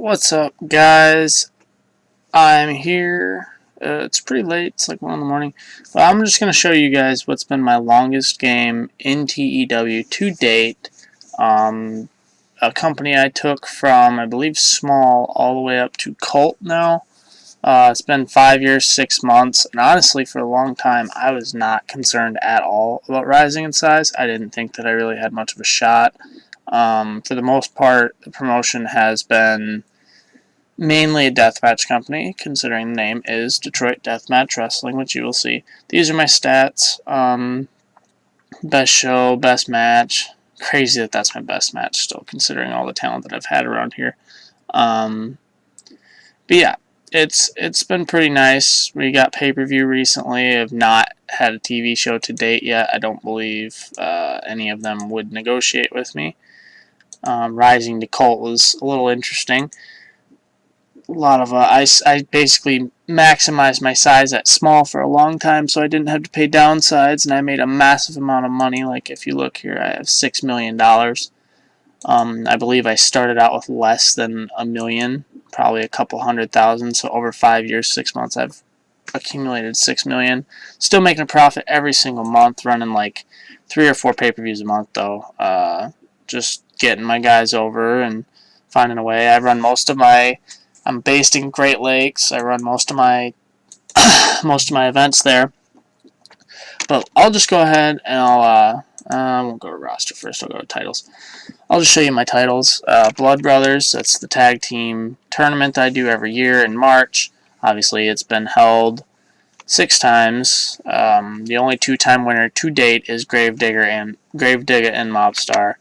What's up, guys? I'm here. It's pretty late. It's like 1 in the morning. But I'm just going to show you guys what's been my longest game in TEW to date. A company I took from, I believe, small all the way up to cult now. It's been 5 years, 6 months. And honestly, for a long time, I was not concerned at all about rising in size. I didn't think that I really had much of a shot. For the most part, the promotion has been mainly a deathmatch company, considering the name is Detroit Deathmatch Wrestling, which you will see. These are my stats. Best show, best match. Crazy that that's my best match still, considering all the talent that I've had around here. But yeah, it's been pretty nice. We got pay-per-view recently. I've not had a TV show to date yet. I don't believe any of them would negotiate with me. Rising to cult was a little interesting. A lot of I basically maximized my size at small for a long time, so I didn't have to pay downsides, and I made a massive amount of money. Like if you look here, I have $6 million. I believe I started out with less than $1 million, probably a couple 100,000. So over 5 years, 6 months, I've accumulated $6 million. Still making a profit every single month, running like 3 or 4 pay-per-views a month though. Just getting my guys over and finding a way. I run most of my. I'm based in Great Lakes. I run most of my events there. But I'll just go ahead and I won't go to roster first. I'll go to titles. I'll just show you my titles. Blood Brothers. That's the tag team tournament I do every year in March. Obviously, it's been held 6 times. The only 2-time winner to date is Gravedigger and Mobstar.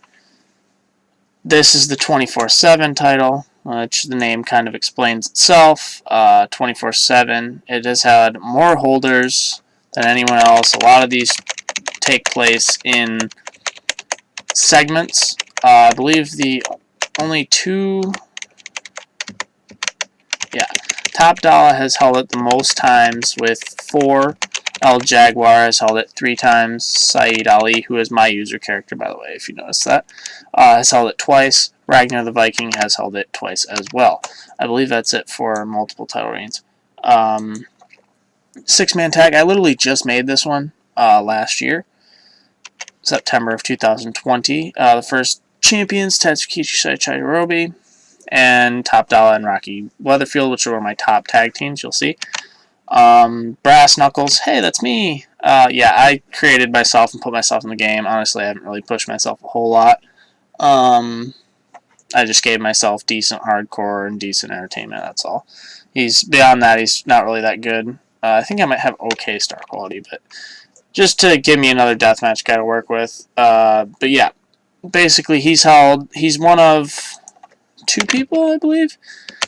This is the 24/7 title, which the name kind of explains itself. 24/7. It has had more holders than anyone else. A lot of these take place in segments. I believe the only 2... Yeah. Top Dollar has held it the most times with 4. El Jaguar has held it 3 times. Syed Ali, who is my user character, by the way, if you noticed that, has held it twice. Ragnar the Viking has held it twice as well. I believe that's it for multiple title reigns. 6-man tag. I literally just made this one last year, September of 2020. The first champions, Tatsukichi Chihirobi, and Top Dollar and Rocky Weatherfield, which are my top tag teams, you'll see. Brass Knuckles, hey, that's me. Yeah, I created myself and put myself in the game. Honestly, I haven't really pushed myself a whole lot. I just gave myself decent hardcore and decent entertainment, that's all. Beyond that, he's not really that good. I think I might have okay star quality, but just to give me another deathmatch guy to work with. But yeah, basically he's one of 2 people, I believe,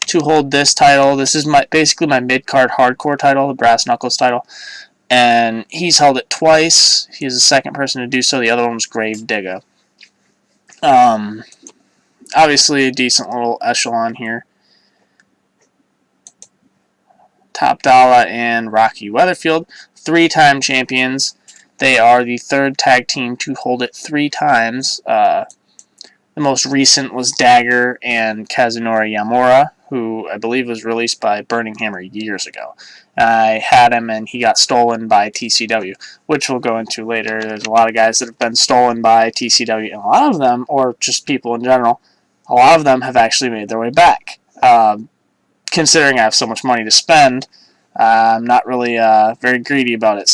to hold this title. This is basically my mid-card hardcore title, the Brass Knuckles title, and he's held it twice. He's the second person to do so. The other one was Gravedigger. Obviously a decent little echelon here. Top Dollar and Rocky Weatherfield, 3-time champions. They are the 3rd tag team to hold it 3 times. The most recent was Dagger and Kazunori Yamura, who I believe was released by Burning Hammer years ago. I had him and he got stolen by TCW, which we'll go into later. There's a lot of guys that have been stolen by TCW, and a lot of them, or just people in general, a lot of them have actually made their way back. Considering I have so much money to spend, I'm not really very greedy about it.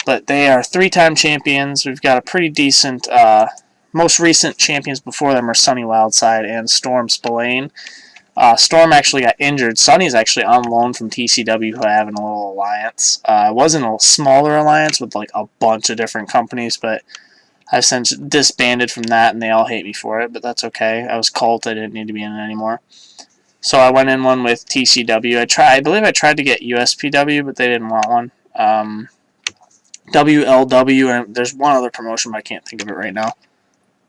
But they are 3-time champions. We've got a pretty decent... most recent champions before them are Sonny Wildside and Storm Spillane. Storm actually got injured. Sonny's actually on loan from TCW, who I have in a little alliance. I was in a smaller alliance with like a bunch of different companies, but I've since disbanded from that, and they all hate me for it, but that's okay. I was cult. I didn't need to be in it anymore. So I went in one with TCW. I believe I tried to get USPW, but they didn't want one. WLW, and there's one other promotion, but I can't think of it right now.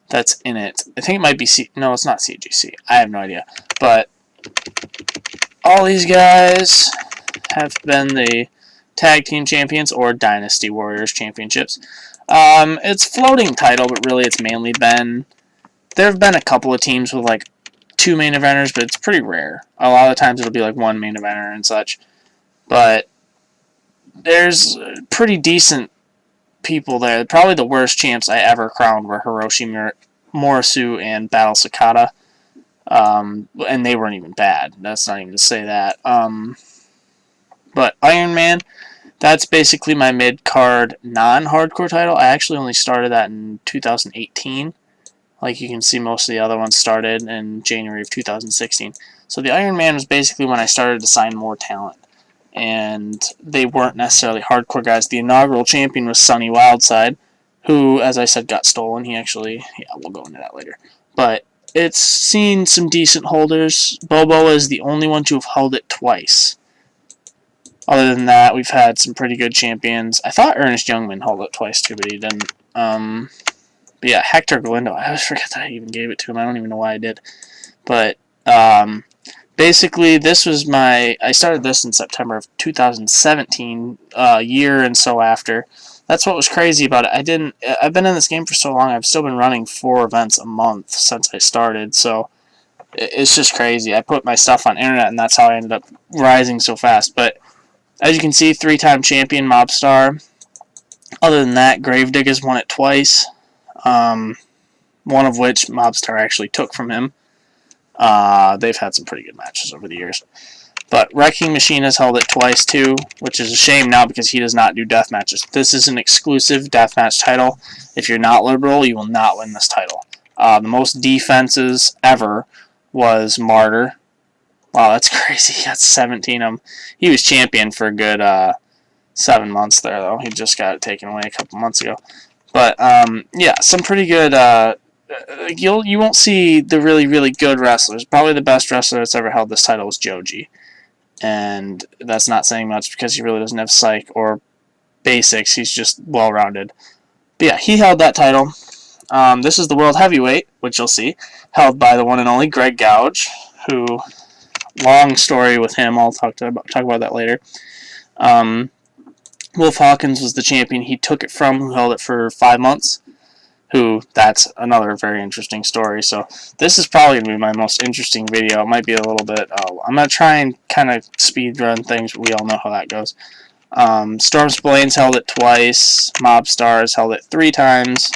That's in it. I think it might be no, it's not CGC. I have no idea. But all these guys have been the tag team champions or Dynasty Warriors championships. It's floating title, but really it's mainly been... There have been a couple of teams with like 2 main eventers, but it's pretty rare. A lot of times it'll be like 1 main eventer and such. But there's pretty decent people there. Probably the worst champs I ever crowned were Hiroshi Morisu and Battle Sakata. And they weren't even bad. That's not even to say that. But Iron Man, that's basically my mid-card non-hardcore title. I actually only started that in 2018. Like you can see, most of the other ones started in January of 2016. So the Iron Man was basically when I started to sign more talent. And they weren't necessarily hardcore guys. The inaugural champion was Sonny Wildside, who, as I said, got stolen. He actually, yeah, we'll go into that later. But it's seen some decent holders. Bobo is the only one to have held it twice. Other than that, we've had some pretty good champions. I thought Ernest Youngman held it twice too, but he didn't. But yeah, Hector Garza. I always forget that I even gave it to him. I don't even know why I did. But basically, this was I started this in September of 2017, a year and so after. That's what was crazy about it. I've been in this game for so long. I've still been running 4 events a month since I started. So it's just crazy. I put my stuff on internet, and that's how I ended up rising so fast. But as you can see, 3-time champion Mobstar. Other than that, Gravediggers won it twice. One of which Mobstar actually took from him. They've had some pretty good matches over the years. But Wrecking Machine has held it twice too, which is a shame now because he does not do death matches. This is an exclusive deathmatch title. If you're not liberal, you will not win this title. The most defenses ever was Martyr. Wow, that's crazy. He got 17 of them. He was champion for a good 7 months there, though. He just got it taken away a couple months ago. But, yeah, some pretty good... you won't see the really, really good wrestlers. Probably the best wrestler that's ever held this title was Joji. And that's not saying much because he really doesn't have psych or basics. He's just well-rounded. But, yeah, he held that title. This is the World Heavyweight, which you'll see, held by the one and only Greg Gouge, who... Long story with him. I'll talk about that later. Wolf Hawkins was the champion he took it from, who held it for 5 months. That's another very interesting story. So this is probably going to be my most interesting video. It might be a little bit... I'm going to try and kind of speed run things, but we all know how that goes. Storm Splains held it twice. Mobstars held it 3 times.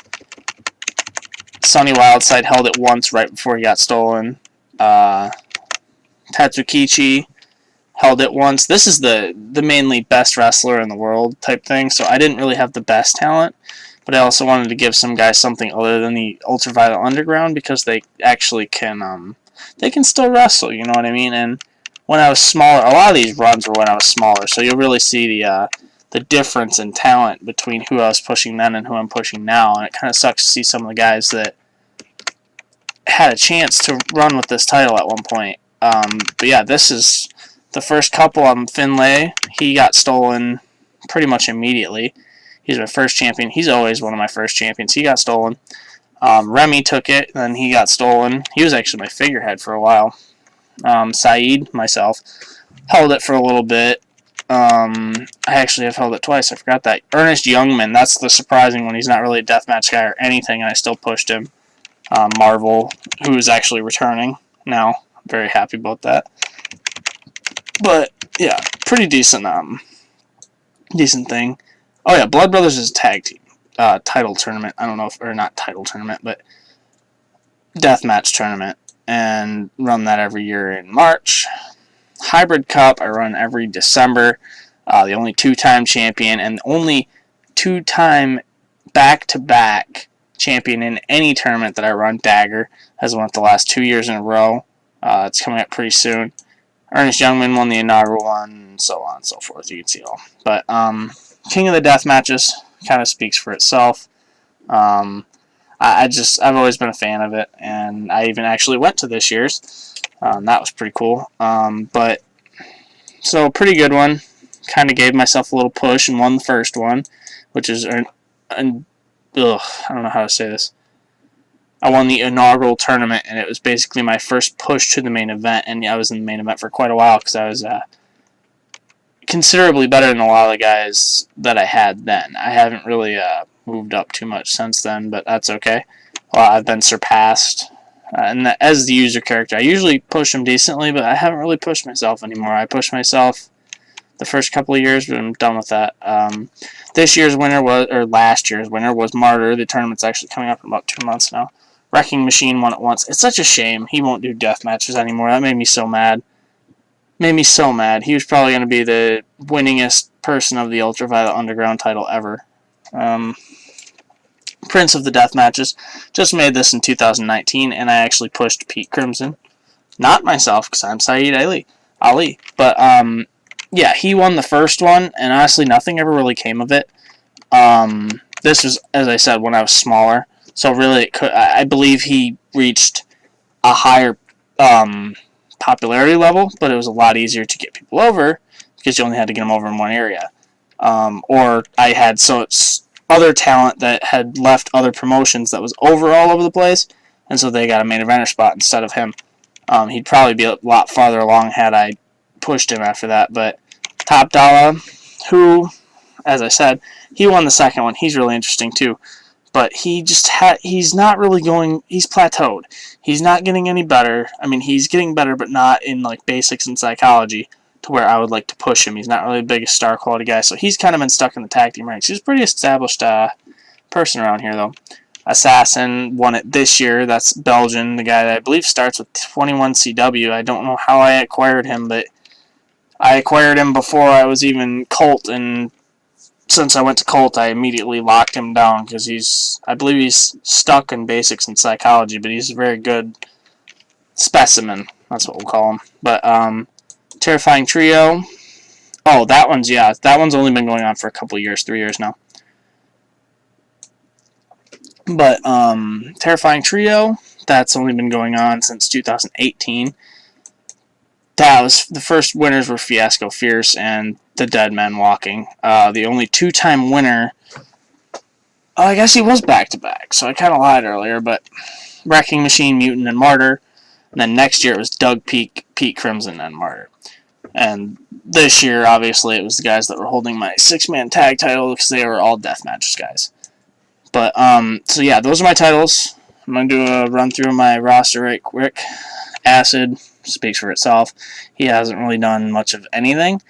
Sonny Wildside held it once right before he got stolen. Tatsukichi held it once. This is the mainly best wrestler in the world type thing, so I didn't really have the best talent, but I also wanted to give some guys something other than the Ultraviolet Underground because they actually can still wrestle, you know what I mean? And when I was smaller, a lot of these runs were when I was smaller, so you'll really see the difference in talent between who I was pushing then and who I'm pushing now, and it kind of sucks to see some of the guys that had a chance to run with this title at one point. But yeah, this is the first couple. Finlay. He got stolen pretty much immediately. He's my first champion. He's always one of my first champions. He got stolen. Remy took it, then he got stolen. He was actually my figurehead for a while. Syed, myself, held it for a little bit. I actually have held it twice. I forgot that. Ernest Youngman, that's the surprising one. He's not really a deathmatch guy or anything, and I still pushed him. Marvel, who is actually returning now. Very happy about that. But yeah, pretty decent thing. Oh yeah, Blood Brothers is a tag team title tournament. I don't know if, or not title tournament, but deathmatch tournament, and run that every year in March. Hybrid Cup I run every December. The only 2-time champion and the only 2-time back-to-back champion in any tournament that I run. Dagger has won it the last 2 years in a row. It's coming up pretty soon. Ernest Youngman won the inaugural one, and so on and so forth. You can see it all. But King of the Death Matches kind of speaks for itself. I've always been a fan of it, and I even actually went to this year's. That was pretty cool. But so pretty good one. Kind of gave myself a little push and won the first one, which is I don't know how to say this. I won the inaugural tournament, and it was basically my first push to the main event, and I was in the main event for quite a while because I was considerably better than a lot of the guys that I had then. I haven't really moved up too much since then, but that's okay. I've been surpassed and as the user character, I usually push him decently, but I haven't really pushed myself anymore. I pushed myself the first couple of years, but I'm done with that. This year's winner was, or last year's winner was Martyr. The tournament's actually coming up in about 2 months now. Wrecking Machine won it once. It's such a shame he won't do death matches anymore. That made me so mad. Made me so mad. He was probably going to be the winningest person of the Ultraviolet Underground title ever. Prince of the Death Matches. Just made this in 2019, and I actually pushed Pete Crimson. Not myself, because I'm Syed Ali. But, yeah, he won the first one, and honestly, nothing ever really came of it. This was, as I said, when I was smaller. So really, I believe he reached a higher popularity level, but it was a lot easier to get people over because you only had to get them over in one area. Or I had other talent that had left other promotions that was over all over the place, and so they got a main eventer spot instead of him. He'd probably be a lot farther along had I pushed him after that, but Top Dollar, who, as I said, he won the second one. He's really interesting too. But he's not really going, he's plateaued. He's not getting any better. I mean, he's getting better, but not in like basics and psychology to where I would like to push him. He's not really the biggest star quality guy, so he's kind of been stuck in the tag team ranks. He's a pretty established person around here, though. Assassin won it this year. That's Belgian, the guy that I believe starts with 21CW. I don't know how I acquired him, but I acquired him before I was even Colt, and since I went to Colt, I immediately locked him down because I believe he's stuck in basics and psychology, but he's a very good specimen. That's what we'll call him. But, Terrifying Trio. Oh, that one's only been going on for a couple of years, 3 years now. But, Terrifying Trio, that's only been going on since 2018. That was, the first winners were Fiasco Fierce and the Dead Man Walking. The only two-time winner, I guess he was back-to-back, so I kind of lied earlier, but Wrecking Machine, Mutant, and Martyr. And then next year it was Doug Pete Crimson, and Martyr. And this year, obviously, it was the guys that were holding my six-man tag title because they were all deathmatches guys. But, so yeah, those are my titles. I'm going to do a run-through of my roster right quick. Acid speaks for itself. He hasn't really done much of anything,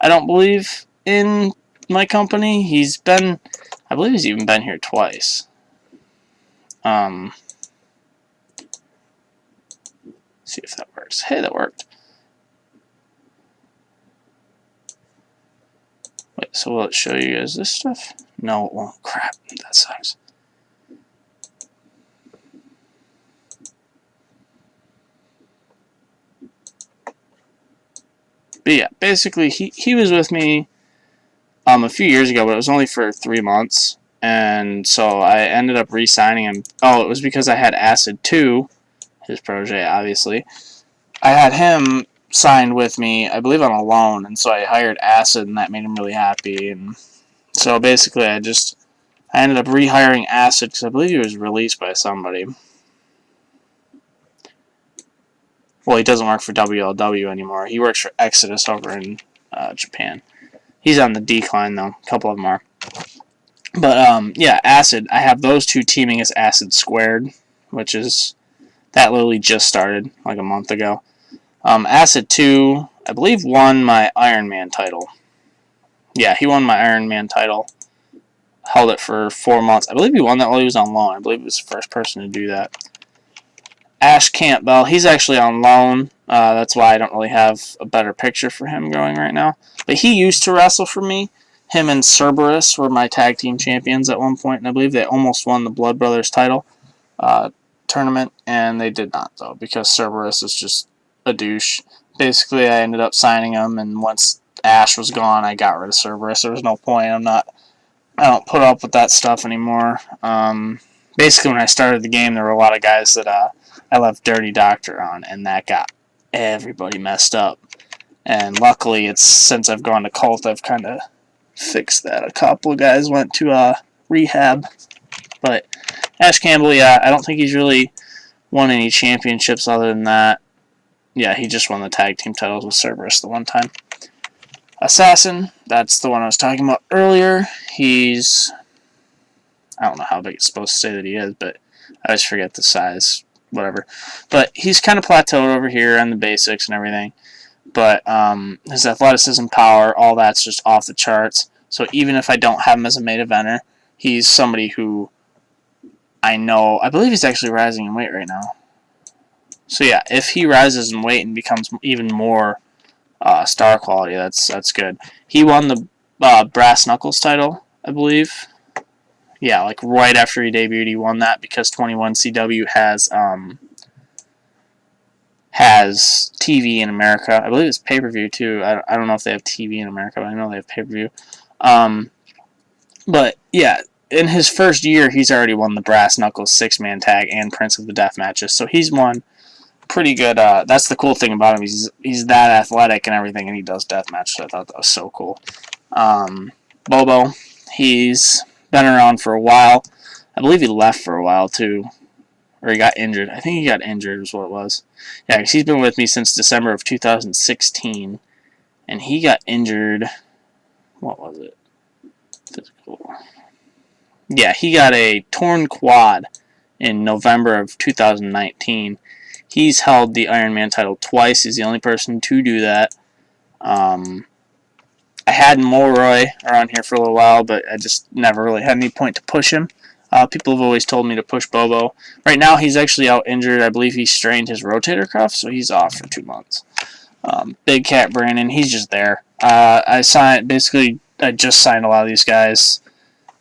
I don't believe, in my company. I believe he's even been here twice. See if that works. Hey, that worked. Wait, so will it show you guys this stuff? No, it won't. Crap, that sucks. But yeah, basically, he was with me a few years ago, but it was only for 3 months. And so I ended up re-signing him. Oh, it was because I had Acid 2, his protege, obviously. I had him signed with me, I believe on a loan, and so I hired Acid, and that made him really happy. And so basically, I ended up rehiring Acid because I believe he was released by somebody. Well, he doesn't work for WLW anymore. He works for Exodus over in Japan. He's on the decline, though. A couple of them are. But, yeah, Acid. I have those two teaming as Acid Squared, which is... That literally just started, like a month ago. Acid 2, I believe, won my Iron Man title. Yeah, he won my Iron Man title. Held it for 4 months. I believe he won that while he was on loan. I believe he was the first person to do that. Ash Campbell, he's actually on loan. That's why I don't really have a better picture for him going right now. But he used to wrestle for me. Him and Cerberus were my tag team champions at one point, and I believe they almost won the Blood Brothers title tournament, and they did not, though, because Cerberus is just a douche. Basically, I ended up signing him, and once Ash was gone, I got rid of Cerberus. There was no point. I don't put up with that stuff anymore. Basically, when I started the game, there were a lot of guys that I left Dirty Doctor on, and that got everybody messed up. And luckily, since I've gone to Cult, I've kind of fixed that. A couple of guys went to rehab. But Ash Campbell, yeah, I don't think he's really won any championships other than that. Yeah, he just won the tag team titles with Cerberus the one time. Assassin, that's the one I was talking about earlier. I don't know how big it's supposed to say that he is, but I always forget the size. whatever. But he's kind of plateaued over here on the basics and everything. But his athleticism, power, all that's just off the charts. So even if I don't have him as a main eventer, he's somebody who I believe he's actually rising in weight right now. So yeah, if he rises in weight and becomes even more star quality, that's good. He won the Brass Knuckles title, I believe. Yeah, like right after he debuted, he won that because 21CW has TV in America. I believe it's pay-per-view too. I don't know if they have TV in America, but I know they have pay-per-view. But yeah, in his first year, he's already won the Brass Knuckles 6-man tag and Prince of the Death matches. So he's won pretty good. That's the cool thing about him. He's that athletic and everything, and he does death matches. I thought that was so cool. Bobo, he's been around for a while. I believe he left for a while too. Or he got injured. I think he got injured is what it was. Yeah, because he's been with me since December of 2016. And he got injured. What was it? Physical. Yeah, he got a torn quad in November of 2019. He's held the Iron Man title twice. He's the only person to do that. I had Mulroy around here for a little while, but I just never really had any point to push him. People have always told me to push Bobo. Right now, he's actually out injured. I believe he strained his rotator cuff, so he's off for 2 months. Big Cat Brandon, he's just there. I just signed a lot of these guys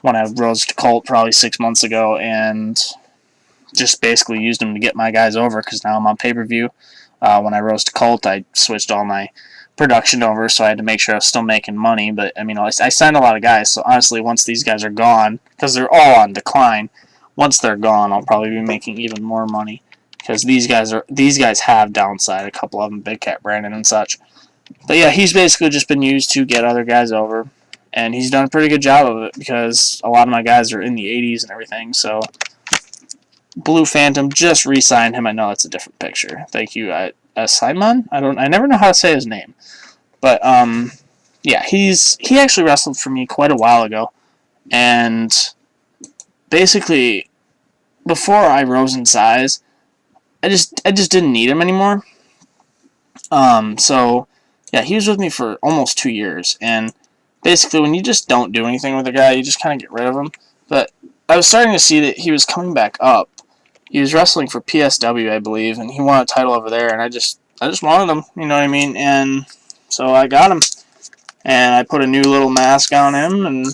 when I rose to Colt probably 6 months ago, and just basically used them to get my guys over because now I'm on pay-per-view. When I rose to Colt, I switched all my production over, so I had to make sure I was still making money. But I mean, I signed a lot of guys, so honestly, once these guys are gone, because they're all on decline, once they're gone, I'll probably be making even more money because these guys have downside. A couple of them, Big Cat Brandon and such. But yeah, he's basically just been used to get other guys over, and he's done a pretty good job of it because a lot of my guys are in the 80s and everything. So Blue Phantom, just re-signed him. I know it's a different picture. Thank you, Simon. I never know how to say his name. But yeah, he actually wrestled for me quite a while ago, and basically before I rose in size, I just didn't need him anymore. So yeah, he was with me for almost 2 years, and basically when you just don't do anything with a guy, you just kind of get rid of him. But I was starting to see that he was coming back up. He was wrestling for PSW, I believe, and he won a title over there, and I just wanted him, you know what I mean? And so I got him, and I put a new little mask on him, and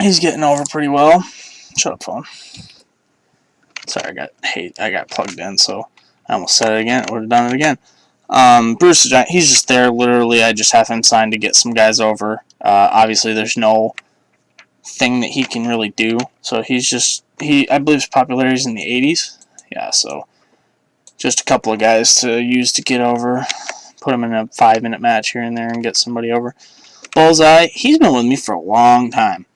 he's getting over pretty well. Shut up, phone. Sorry, I got plugged in, so I almost said it again. I would have done it again. Bruce the Giant, he's just there. Literally, I just have him signed to get some guys over. Obviously, there's no thing that he can really do, so I believe his popularity is in the 80s. Yeah, so just a couple of guys to use to get over. Put him in a 5-minute match here and there and get somebody over. Bullseye, he's been with me for a long time.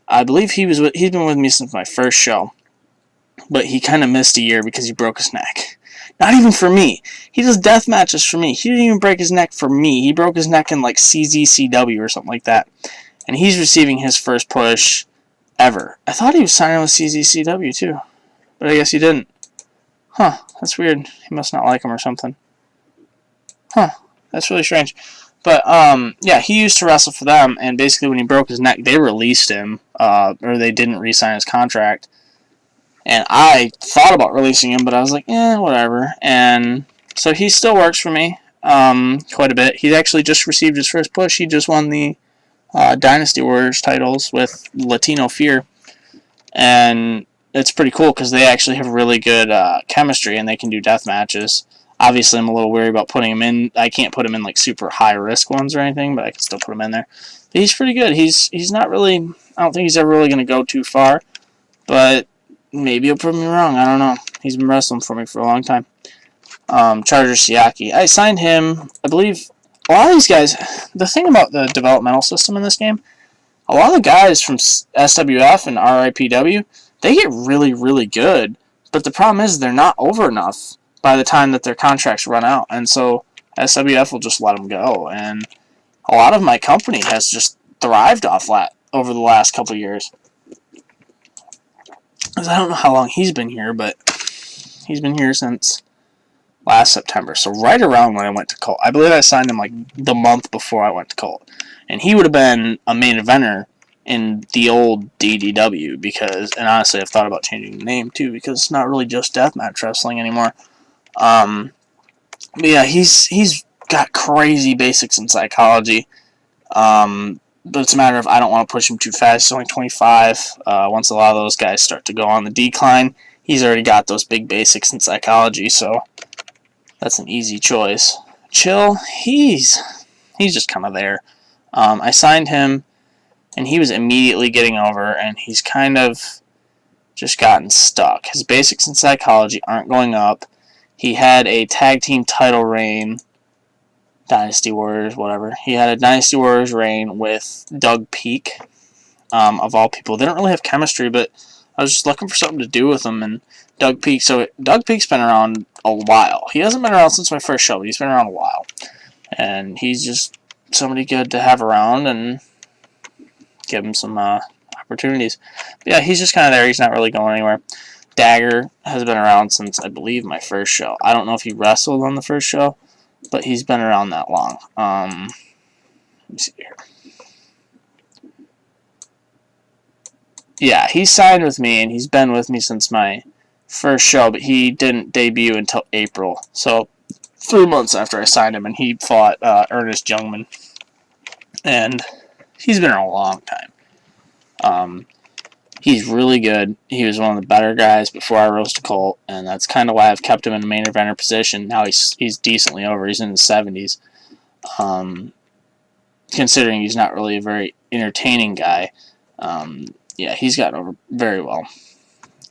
I believe he's been with me since my first show, but he kind of missed a year because he broke his neck. Not even for me. He does death matches for me. He didn't even break his neck for me. He broke his neck in like CZCW or something like that. And he's receiving his first push ever. I thought he was signing with CZCW too, but I guess he didn't. Huh, that's weird. He must not like him or something. Huh, that's really strange. But, yeah, he used to wrestle for them, and basically when he broke his neck, they released him, or they didn't re-sign his contract. And I thought about releasing him, but I was like, whatever. And so he still works for me quite a bit. He actually just received his first push. He just won the Dynasty Warriors titles with Latino Fear. And it's pretty cool because they actually have really good chemistry and they can do death matches. Obviously, I'm a little worried about putting him in. I can't put him in like super high risk ones or anything, but I can still put him in there. But he's pretty good. He's not really. I don't think he's ever really going to go too far, but maybe he'll prove me wrong. I don't know. He's been wrestling for me for a long time. Charger Siaki. I signed him. I believe a lot of these guys. The thing about the developmental system in this game, a lot of the guys from SWF and RIPW, they get really, really good. But the problem is they're not over enough by the time that their contracts run out. And so SWF will just let them go. And a lot of my company has just thrived off that over the last couple of years. because I don't know how long he's been here, but he's been here since last September. So right around when I went to Colt. I believe I signed him like the month before I went to Colt. And he would have been a main eventer in the old DDW because, and honestly, I've thought about changing the name too because it's not really just deathmatch wrestling anymore. But yeah, he's got crazy basics in psychology. But it's a matter of I don't want to push him too fast. He's only 25. Once a lot of those guys start to go on the decline, he's already got those big basics in psychology, so that's an easy choice. Chill, he's just kind of there. I signed him, and he was immediately getting over, and he's kind of just gotten stuck. His basics in psychology aren't going up. He had a tag team title reign, Dynasty Warriors, whatever. He had a Dynasty Warriors reign with Doug Peak, of all people. They don't really have chemistry, but I was just looking for something to do with him, and Doug Peak. So Doug Peak's been around a while. He hasn't been around since my first show, but he's been around a while. And he's just somebody good to have around and give him some opportunities. But yeah, he's just kind of there. He's not really going anywhere. Dagger has been around since, I believe, my first show. I don't know if he wrestled on the first show, but he's been around that long. Let me see here. Yeah, he signed with me, and he's been with me since my first show, but he didn't debut until April. So 3 months after I signed him, and he fought Ernest Youngman. And he's been around a long time. He's really good. He was one of the better guys before I rose to Colt, and that's kind of why I've kept him in a main eventer position. Now he's decently over. He's in the 70s. Considering he's not really a very entertaining guy, yeah, he's gotten over very well,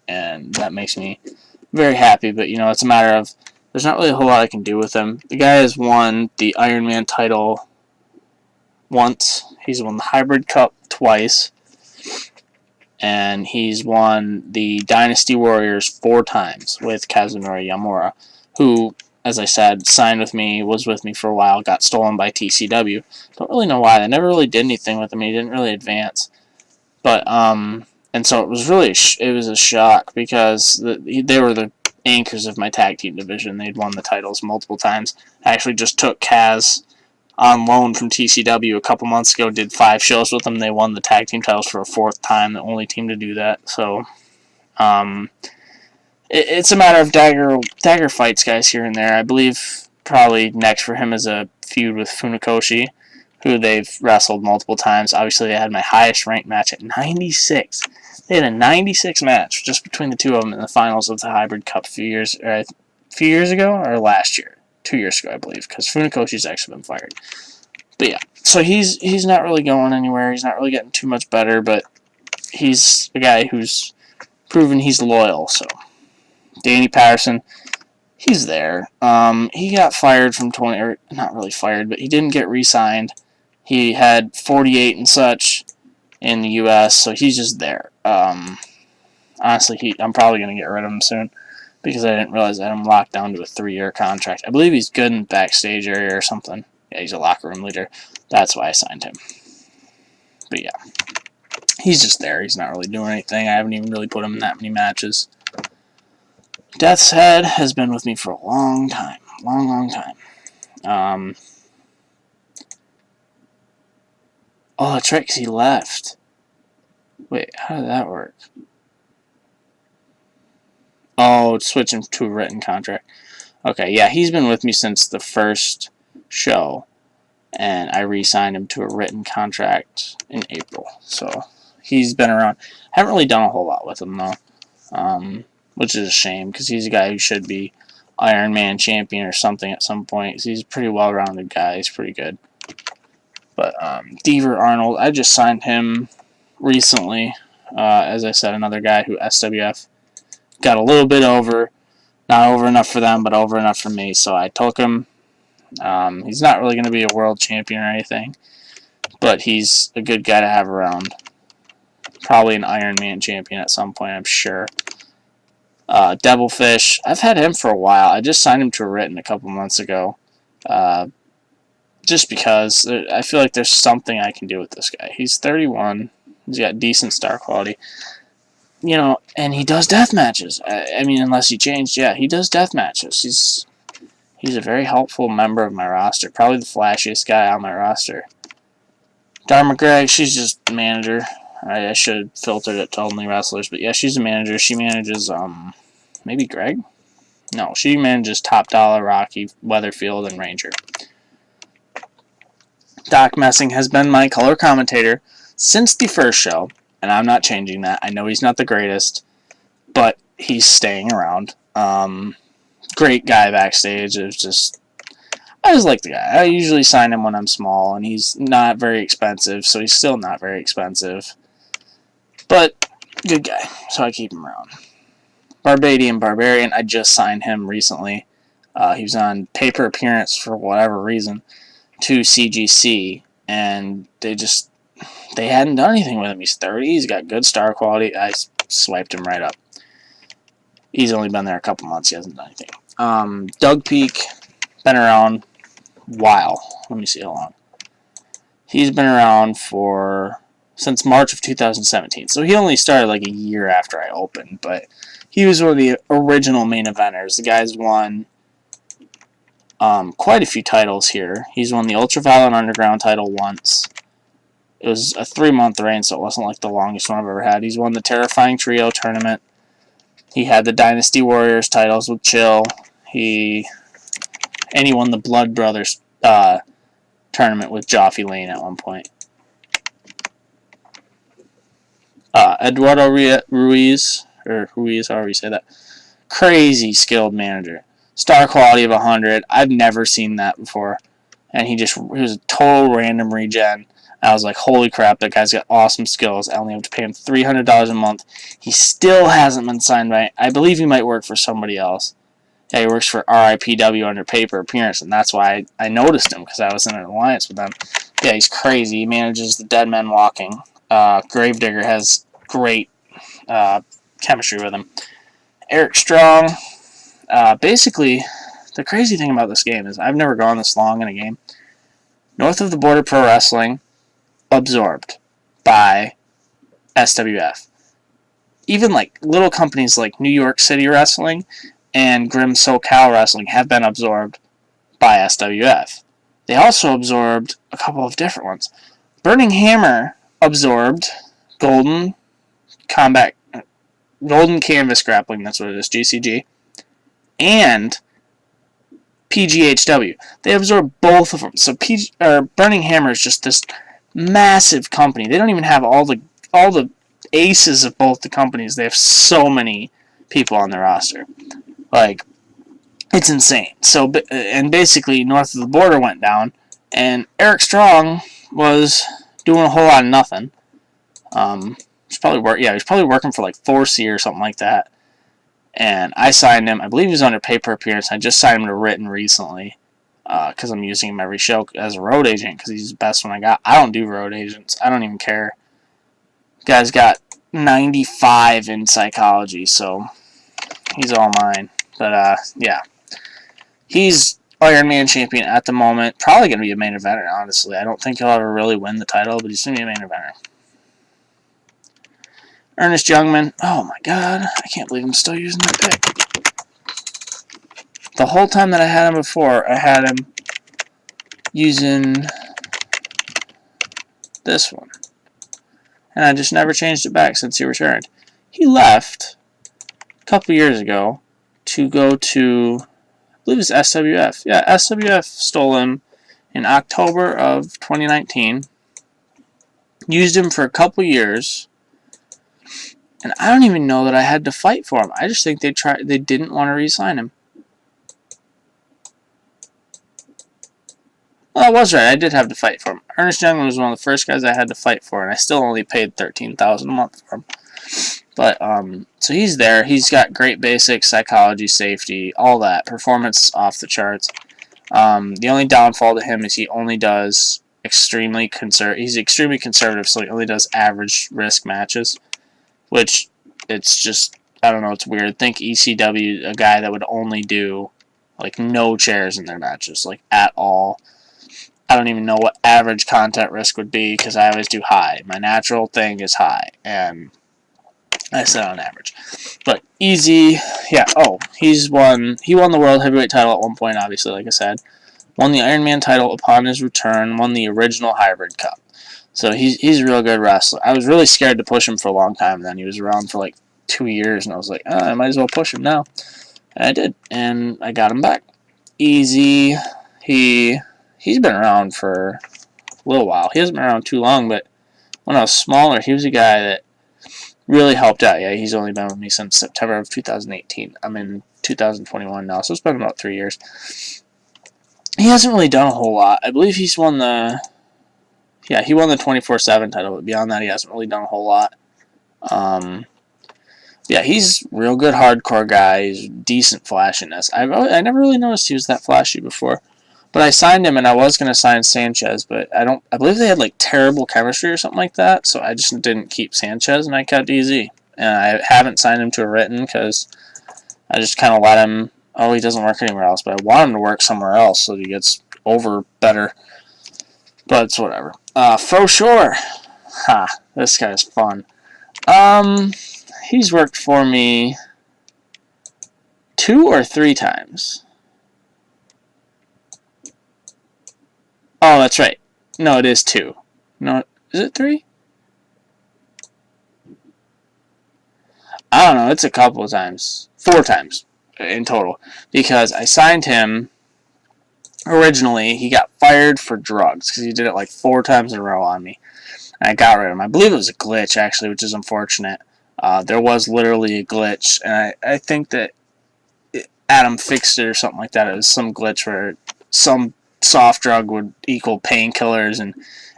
and that makes me very happy. But you know, it's a matter of there's not really a whole lot I can do with him. The guy has won the Iron Man title once. He's won the Hybrid Cup twice. And he's won the Dynasty Warriors 4 times with Kazunori Yamura, who, as I said, signed with me, was with me for a while, got stolen by TCW. Don't really know why. They never really did anything with him. He didn't really advance. But, and so it was really, it was a shock because they were the anchors of my tag team division. They'd won the titles multiple times. I actually just took Kaz on loan from TCW a couple months ago, did 5 shows with them. They won the tag team titles for a 4th time, the only team to do that. So, it's a matter of dagger fights, guys, here and there. I believe probably next for him is a feud with Funakoshi, who they've wrestled multiple times. Obviously, they had my highest ranked match at 96. They had a 96 match just between the two of them in the finals of the Hybrid Cup a few years ago, or last year. 2 years ago, I believe, because Funakoshi's actually been fired. But yeah, so he's not really going anywhere. He's not really getting too much better, but he's a guy who's proven he's loyal. So Danny Patterson, he's there. He got fired from 20, or not really fired, but he didn't get re-signed. He had 48 and such in the U.S., so he's just there. Honestly, I'm probably going to get rid of him soon, because I didn't realize I had him locked down to a 3-year contract. I believe he's good in the backstage area or something. Yeah, he's a locker room leader. That's why I signed him. But yeah, he's just there. He's not really doing anything. I haven't even really put him in that many matches. Death's Head has been with me for a long time. Long time. Oh, that's right, because he left. Wait, how did that work? Oh, switching to a written contract. Okay, yeah, he's been with me since the first show, and I re-signed him to a written contract in April. So he's been around. Haven't really done a whole lot with him, though, which is a shame, because he's a guy who should be Iron Man champion or something at some point. He's a pretty well-rounded guy. He's pretty good. But Deaver Arnold, I just signed him recently. As I said, another guy who SWF got a little bit over. Not over enough for them, but over enough for me. So I took him. He's not really going to be a world champion or anything, but he's a good guy to have around. Probably an Iron Man champion at some point, I'm sure. Devilfish, I've had him for a while. I just signed him to a written a couple months ago. Just because I feel like there's something I can do with this guy. He's 31. He's got decent star quality. and he does death matches. I mean, unless he changed, yeah, he does death matches. He's a very helpful member of my roster. Probably the flashiest guy on my roster. Dar McGregor, she's just manager. I should have filtered it to only wrestlers, but yeah, she's a manager. She manages, maybe Greg? No, she manages Top Dollar, Rocky, Weatherfield, and Ranger. Doc Messing has been my color commentator since the first show, and I'm not changing that. I know he's not the greatest, but he's staying around. Great guy backstage. I just like the guy. I usually sign him when I'm small, and he's not very expensive, so he's still not very expensive. But, good guy, so I keep him around. Barbadian Barbarian, I just signed him recently. He was on paper appearance for whatever reason to CGC, and they hadn't done anything with him. He's 30, he's got good star quality. I swiped him right up. He's only been there a couple months, he hasn't done anything. Doug Peak, been around a while. Let me see how long. He's been around since March of 2017, so he only started like a year after I opened, but he was one of the original main eventers. The guy's won quite a few titles here. He's won the Ultraviolet Underground title once. It was a 3-month reign, so it wasn't like the longest one I've ever had. He's won the Terrifying Trio tournament. He had the Dynasty Warriors titles with Chill. He won the Blood Brothers tournament with Joffy Lane at one point. Eduardo Ruiz, or Ruiz, however you say that. Crazy skilled manager. Star quality of 100. I've never seen that before. And he was a total random regen. I was like, holy crap, that guy's got awesome skills. I only have to pay him $300 a month. He still hasn't been signed by, I believe he might work for somebody else. Yeah, he works for RIPW under paper appearance, and that's why I noticed him, because I was in an alliance with them. Yeah, he's crazy. He manages the Dead Men Walking. Gravedigger has great chemistry with him. Eric Strong. Basically, the crazy thing about this game is I've never gone this long in a game. North of the Border Pro Wrestling, absorbed by SWF. Even like little companies like New York City Wrestling and Grim SoCal Wrestling have been absorbed by SWF. They also absorbed a couple of different ones. Burning Hammer absorbed Golden Canvas Grappling, that's what it is, GCG, and PGHW. They absorb both of them. So Burning Hammer is just this massive company. They don't even have all the aces of both the companies. They have so many people on their roster. Like, it's insane. So, and basically, North of the Border went down, and Eric Strong was doing a whole lot of nothing. He's probably working for like 4C or something like that. And I signed him. I believe he was under paper appearance. I just signed him to written recently because I'm using him every show as a road agent because he's the best one I got. I don't do road agents. I don't even care. Guy's got 95 in psychology, so he's all mine. But, yeah. He's Iron Man champion at the moment. Probably going to be a main eventer, honestly. I don't think he'll ever really win the title, but he's going to be a main eventer. Ernest Youngman. Oh, my God. I can't believe I'm still using that pick. The whole time that I had him before, I had him using this one. And I just never changed it back since he returned. He left a couple years ago to go to, I believe it's SWF. Yeah, SWF stole him in October of 2019. Used him for a couple years. And I don't even know that I had to fight for him. I just think they didn't want to re-sign him. Well, I was right. I did have to fight for him. Ernest Youngman was one of the first guys I had to fight for, and I still only paid $13,000 a month for him. But, so he's there. He's got great basics, psychology, safety, all that. Performance off the charts. The only downfall to him is he only does he's extremely conservative, so he only does average risk matches. Which, it's just, I don't know, it's weird. Think ECW, a guy that would only do, like, no chairs in their matches, like, at all. I don't even know what average content risk would be, because I always do high. My natural thing is high, and I said on average. But easy, yeah. Oh, he won the World Heavyweight title at one point, obviously, like I said. Won the Iron Man title upon his return, won the original Hybrid Cup. So he's a real good wrestler. I was really scared to push him for a long time, and then he was around for like 2 years, and I was like, I might as well push him now. And I did, and I got him back. Easy. He's been around for a little while. He hasn't been around too long, but when I was smaller, he was a guy that really helped out. Yeah, he's only been with me since September of 2018. I'm in 2021 now, so it's been about 3 years. He hasn't really done a whole lot. I believe he's won the... Yeah, he won the 24/7 title, but beyond that, he hasn't really done a whole lot. Yeah, he's a real good hardcore guy. He's decent flashiness. I never really noticed he was that flashy before. But I signed him, and I was going to sign Sanchez, but I believe they had like terrible chemistry or something like that, so I just didn't keep Sanchez, and I kept EZ. And I haven't signed him to a written because I just kind of let him. Oh, he doesn't work anywhere else, but I want him to work somewhere else so that he gets over better. But it's whatever. Faux Sure. Ha, this guy's fun. He's worked for me 2 or 3 times. Oh, that's right. No, it is 2. No, is it 3? I don't know. It's a couple of times. 4 times in total. Because I signed him. Originally, he got fired for drugs because he did it like 4 times in a row on me. And I got rid of him. I believe it was a glitch, actually, which is unfortunate. There was literally a glitch, and I think that Adam fixed it or something like that. It was some glitch where some soft drug would equal painkillers, and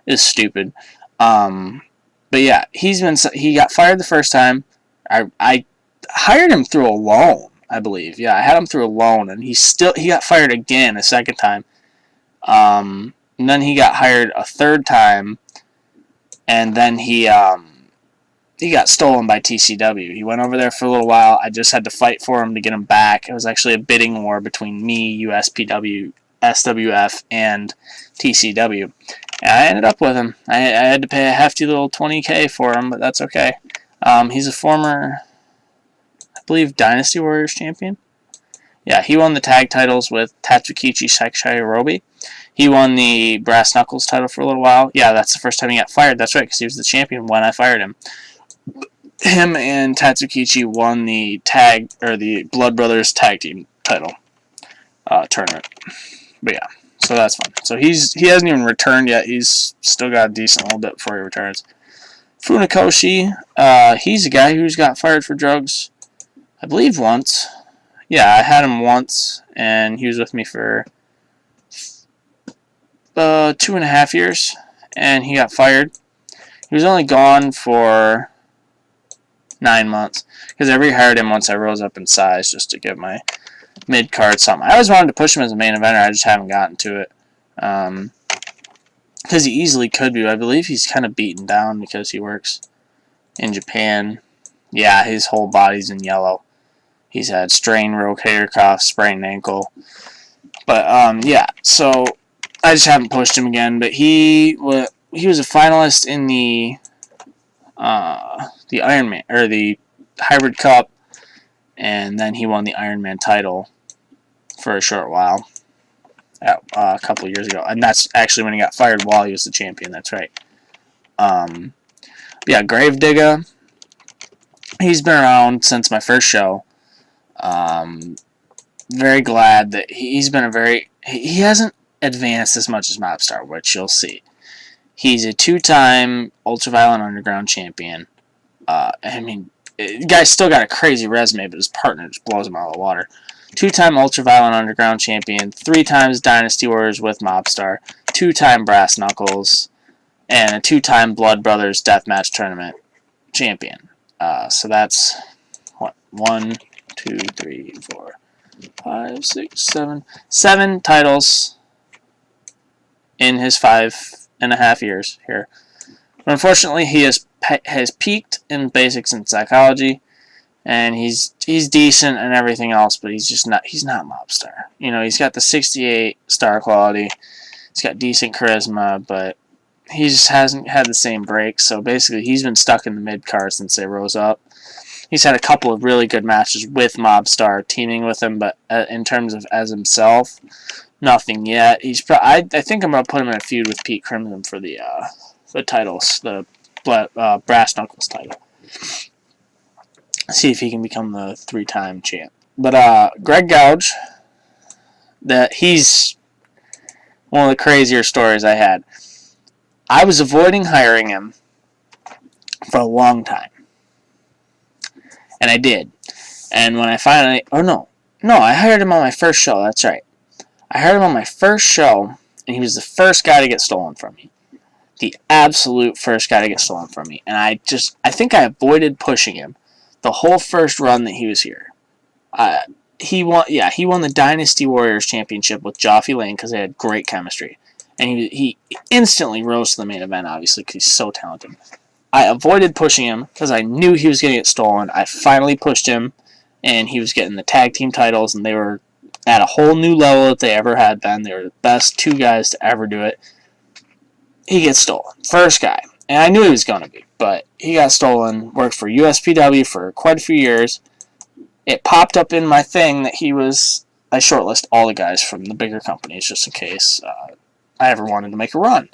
it's stupid. But yeah, he got fired the first time. I hired him through a loan, I believe. Yeah, I had him through a loan, and he got fired again a second time. And then he got hired a third time, and then he got stolen by TCW. He went over there for a little while. I just had to fight for him to get him back. It was actually a bidding war between me, USPW, SWF, and TCW. And I ended up with him. I had to pay a hefty little $20K for him, but that's okay. He's a former, I believe, Dynasty Warriors champion. Yeah, he won the tag titles with Tatsukichi Sakurai. He won the Brass Knuckles title for a little while. Yeah, that's the first time he got fired. That's right, because he was the champion when I fired him. Him and Tatsukichi won the Blood Brothers tag team title tournament. But yeah, so that's fun. So he hasn't even returned yet. He's still got a decent little bit before he returns. Funakoshi, he's a guy who's got fired for drugs, I believe once. Yeah, I had him once, and he was with me for 2.5 years, and he got fired. He was only gone for 9 months, because I rehired him once I rose up in size just to give my mid-card something. I always wanted to push him as a main eventer, I just haven't gotten to it. Because he easily could be. I believe he's kind of beaten down because he works in Japan. Yeah, his whole body's in yellow. He's had strained rotator cuff, sprained ankle. But, yeah, so I just haven't pushed him again. But he was a finalist in the Iron Man, or the Hybrid Cup, and then he won the Iron Man title for a short while, a couple of years ago. And that's actually when he got fired while he was the champion, that's right. Yeah, Gravedigger, he's been around since my first show. Very glad that he's been he hasn't advanced as much as Mobstar, which you'll see. He's a 2-time Ultraviolent Underground champion. I mean, the guy's still got a crazy resume, but his partner just blows him out of the water. 2-time Ultraviolent Underground champion, 3 times Dynasty Warriors with Mobstar, 2-time Brass Knuckles, and a 2-time Blood Brothers Deathmatch Tournament champion. So that's, 1, 2, 3, 4, 5, 6, 7. 7 titles in his 5.5 years here. But unfortunately, he has peaked in basics and psychology, and he's decent and everything else, but he's not Mobstar. You know, he's got the 68 star quality. He's got decent charisma, but he just hasn't had the same break. So basically, he's been stuck in the mid card since they rose up. He's had a couple of really good matches with Mobstar teaming with him, but in terms of as himself, nothing yet. I think I'm gonna put him in a feud with Pete Crimson for the titles, the Brass Knuckles title. See if he can become the 3-time champ. But Greg Gouge, he's one of the crazier stories I had. I was avoiding hiring him for a long time, and I did. And when I finally, I hired him on my first show. That's right. I hired him on my first show, and he was the first guy to get stolen from me. The absolute first guy to get stolen from me. And I think I avoided pushing him the whole first run that he was here. He won the Dynasty Warriors Championship with Joffy Lane because they had great chemistry. And he instantly rose to the main event, obviously, because he's so talented. I avoided pushing him because I knew he was going to get stolen. I finally pushed him, and he was getting the tag team titles, and they were at a whole new level that they ever had been. They were the best 2 guys to ever do it. He gets stolen. First guy. And I knew he was going to be, but he got stolen. Worked for USPW for quite a few years. It popped up in my thing that I shortlist all the guys from the bigger companies just in case I ever wanted to make a run.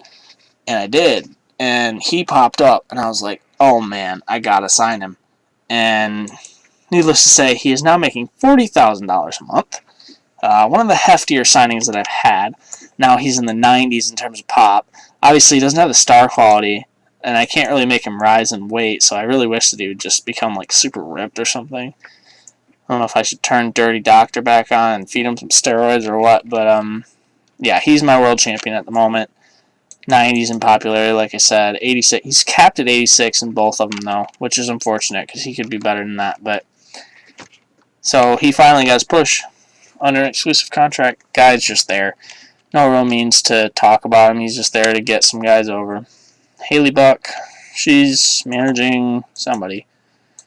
And I did. And he popped up, and I was like, oh man, I gotta sign him. And needless to say, he is now making $40,000 a month. One of the heftier signings that I've had. Now he's in the 90s in terms of pop. Obviously, he doesn't have the star quality, and I can't really make him rise in weight, so I really wish that he would just become like super ripped or something. I don't know if I should turn Dirty Doctor back on and feed him some steroids or what, but yeah, he's my world champion at the moment. 90s in popularity, like I said. 86. He's capped at 86 in both of them, though, which is unfortunate because he could be better than that. But so he finally got his push under an exclusive contract. Guy's just there. No real means to talk about him. He's just there to get some guys over. Haley Buck, she's managing somebody.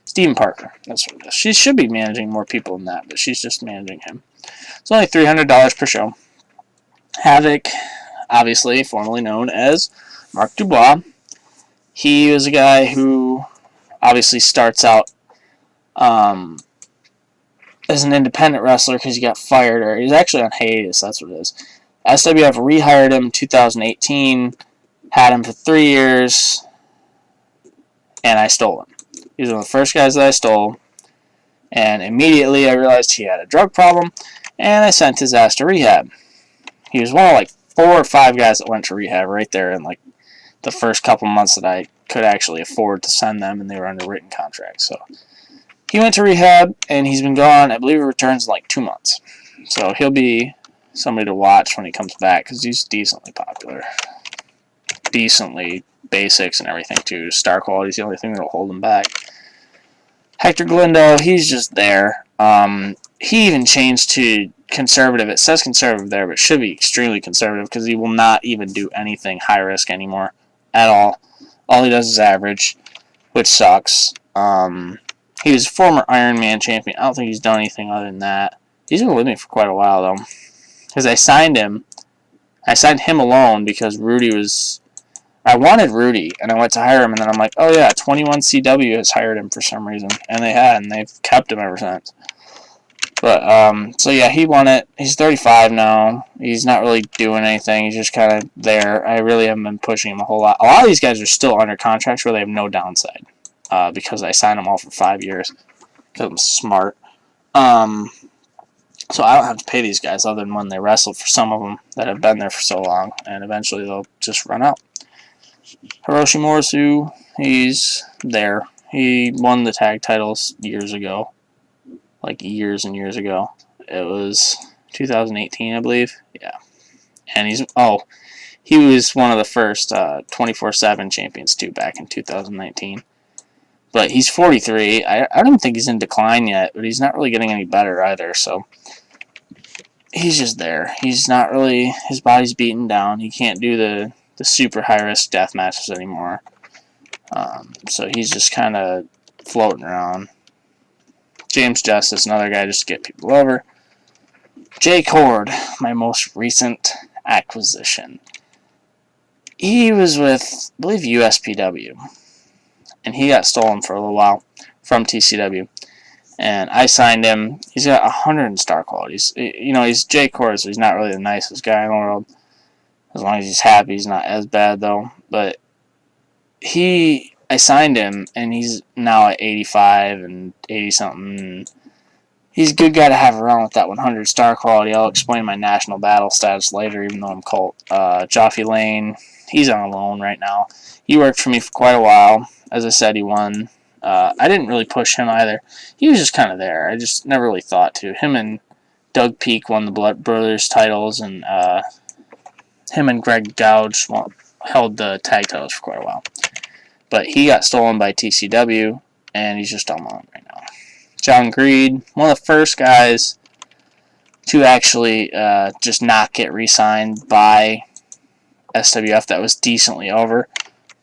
Steven Parker, that's what it is. She should be managing more people than that, but she's just managing him. It's only $300 per show. Havoc, obviously, formerly known as Mark Dubois. He was a guy who obviously starts out as an independent wrestler because he got fired, or he's actually on hiatus, that's what it is. SWF rehired him in 2018, had him for 3 years, and I stole him. He was one of the first guys that I stole, and immediately I realized he had a drug problem, and I sent his ass to rehab. He was one of like 4 or 5 guys that went to rehab right there in like the first couple months that I could actually afford to send them, and they were under written contracts. So he went to rehab, and he's been gone. I believe he returns in like 2 months. So he'll be somebody to watch when he comes back because he's decently popular. Decently basics and everything too. Star quality is the only thing that'll hold him back. Hector Galindo, he's just there. He even changed to conservative. It says conservative there, but it should be extremely conservative because he will not even do anything high risk anymore at all. All he does is average, which sucks. He was a former Iron Man champion. I don't think he's done anything other than that. He's been with me for quite a while though, because I signed him. I signed him alone because I wanted Rudy, and I went to hire him, and then I'm like, oh yeah, 21CW has hired him for some reason, and they've kept him ever since. But, so yeah, he won it. He's 35 now. He's not really doing anything. He's just kind of there. I really haven't been pushing him a whole lot. A lot of these guys are still under contracts where they have no downside, because I signed them all for 5 years, because I'm smart. So I don't have to pay these guys other than when they wrestle for some of them that have been there for so long, and eventually they'll just run out. Hiroshi Morisu, he's there. He won the tag titles years ago. Like years and years ago. It was 2018, I believe. Yeah. And he was one of the first 24/7 champions too back in 2019. But he's 43. I don't think he's in decline yet, but he's not really getting any better either, so he's just there. He's not really, his body's beaten down. He can't do the super high-risk death matches anymore. So he's just kind of floating around. James Justice, another guy just to get people over. Jake Horde, my most recent acquisition. He was with, I believe, USPW. And he got stolen for a little while. from TCW. And I signed him. He's got 100 in star qualities. You know, he's J Core, so he's not really the nicest guy in the world. As long as he's happy, he's not as bad, though. But I signed him, and he's now at 85 and 80-something. He's a good guy to have around with that 100 star quality. I'll explain my national battle status later, even though I'm Colt. Joffy Lane, he's on loan right now. He worked for me for quite a while. As I said, he won. I didn't really push him either. He was just kind of there. I just never really thought to. Him and Doug Peak won the Blood Brothers titles, and him and Greg Gouge held the tag titles for quite a while. But he got stolen by TCW, and he's just on loan right now. John Greed, one of the first guys to actually just not get re-signed by SWF that was decently over.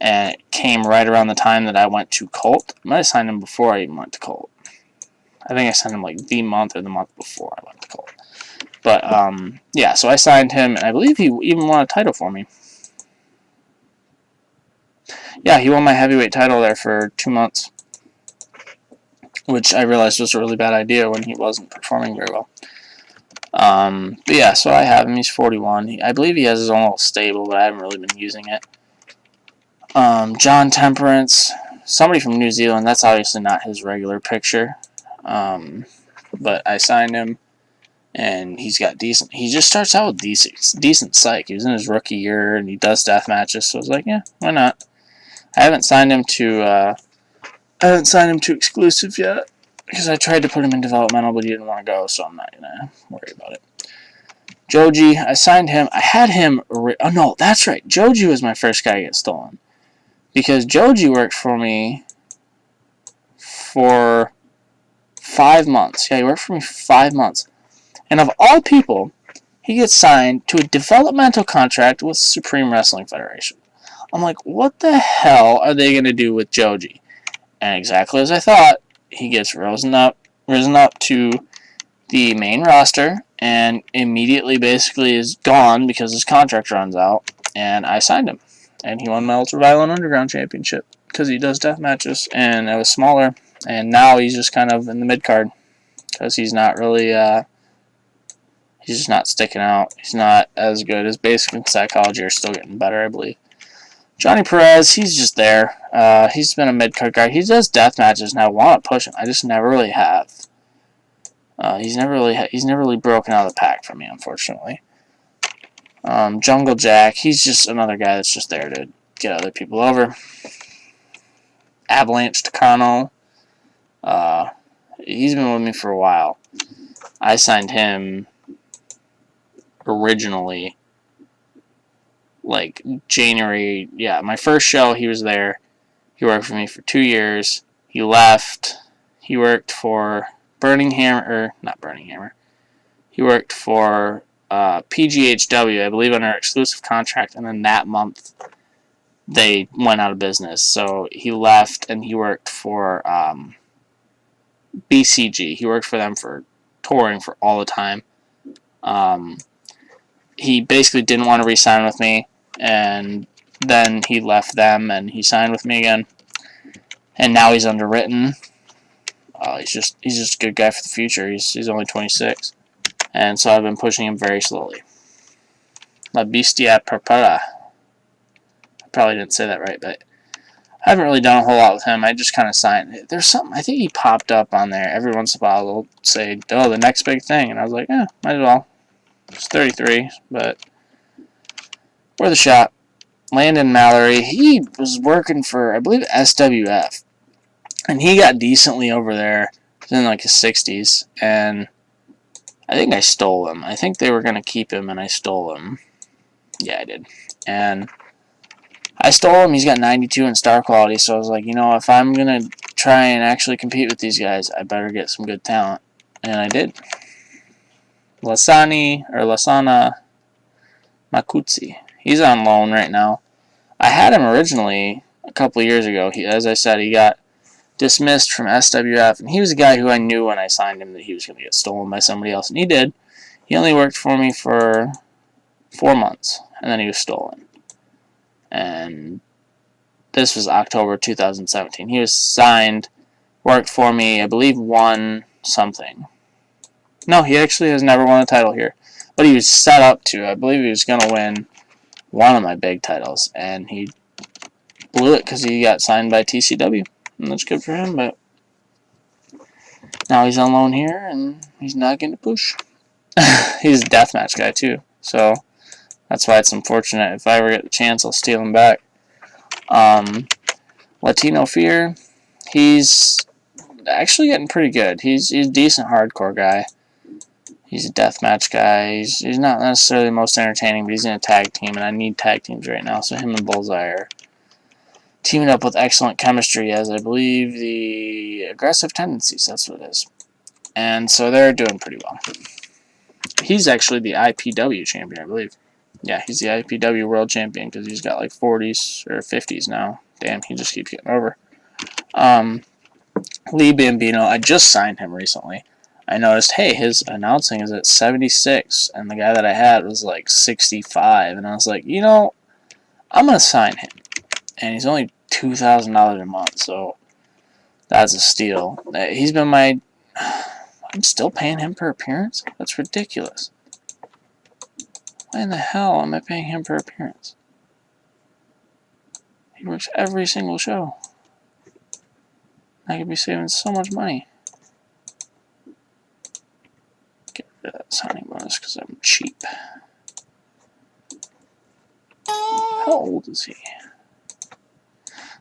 And it came right around the time that I went to Colt. I might have signed him before I even went to Colt. I think I signed him like the month or the month before I went to Colt. But, yeah, so I signed him, and I believe he even won a title for me. Yeah, he won my heavyweight title there for 2 months, which I realized was a really bad idea when he wasn't performing very well. But yeah, so I have him. He's 41. I believe he has his own little stable, but I haven't really been using it. John Temperance, somebody from New Zealand. That's obviously not his regular picture. But I signed him, and he's got decent. He just starts out with decent psych. He was in his rookie year, and he does death matches. So I was like, yeah, why not? I haven't signed him to exclusive yet because I tried to put him in developmental, but he didn't want to go, so I'm not gonna worry about it. Joji, I signed him. I had him. Oh no, that's right. Joji was my first guy to get stolen. Because Joji worked for me for 5 months. Yeah, he worked for me for 5 months. And of all people, he gets signed to a developmental contract with Supreme Wrestling Federation. I'm like, what the hell are they going to do with Joji? And exactly as I thought, he gets risen up to the main roster and immediately basically is gone because his contract runs out. And I signed him. And he won my Ultra Violent Underground Championship because he does death matches, and it was smaller. And now he's just kind of in the mid card because he's not really, he's just not sticking out. He's not as good. His basic and psychology are still getting better, I believe. Johnny Perez, he's just there. He's been a mid card guy. He does death matches, and I want to push him. I just never really have. He's never really broken out of the pack for me, unfortunately. Jungle Jack, he's just another guy that's just there to get other people over. Avalanche to Connell. He's been with me for a while. I signed him originally like January. Yeah, my first show, he was there. He worked for me for 2 years. He left. He worked for not Burning Hammer. He worked for PGHW, I believe, under exclusive contract, and then that month they went out of business. So he left, and he worked for BCG. He worked for them for touring for all the time. He basically didn't want to re-sign with me, and then he left them, and he signed with me again. And now he's underwritten. He's just a good guy for the future. He's only 26. And so I've been pushing him very slowly. La Bestia Prepara. I probably didn't say that right, but I haven't really done a whole lot with him. I just kind of signed. There's something, I think he popped up on there. Every once in a while they'll say, oh, the next big thing. And I was like, might as well. It's 33, but worth a shot. Landon Mallory, he was working for, I believe, SWF. And he got decently over there. He was in like his 60s. And I think I stole him. I think they were going to keep him, and I stole him. Yeah, I did. And I stole him. He's got 92 in star quality, so I was like, if I'm going to try and actually compete with these guys, I better get some good talent. And I did. Lasana Micucci. He's on loan right now. I had him originally a couple of years ago. As I said, he got dismissed from SWF, and he was a guy who I knew when I signed him that he was going to get stolen by somebody else, and he did. He only worked for me for 4 months, and then he was stolen. And this was October 2017. He was signed worked for me, I believe won something. No, he actually has never won a title here. But he was set up to. I believe he was going to win one of my big titles. And he blew it because he got signed by TCW. And that's good for him, but now he's on loan here, and he's not getting to push. He's a deathmatch guy, too. So that's why it's unfortunate. If I ever get the chance, I'll steal him back. Latino Fear, he's actually getting pretty good. He's a decent hardcore guy. He's a deathmatch guy. He's not necessarily the most entertaining, but he's in a tag team, and I need tag teams right now, so him and Bullseye are teaming up with excellent chemistry, as I believe the aggressive tendencies, that's what it is. And so they're doing pretty well. He's actually the IPW champion, I believe. Yeah, he's the IPW world champion because he's got like 40s or 50s now. Damn, he just keeps getting over. Lee Bambino, I just signed him recently. I noticed, hey, his announcing is at 76, and the guy that I had was like 65, and I was like, you know, I'm going to sign him. And he's only $2,000 a month, so that's a steal. He's been my... I'm still paying him per appearance? That's ridiculous. Why in the hell am I paying him per appearance? He works every single show. I could be saving so much money. Get rid of that signing bonus because I'm cheap. How old is he?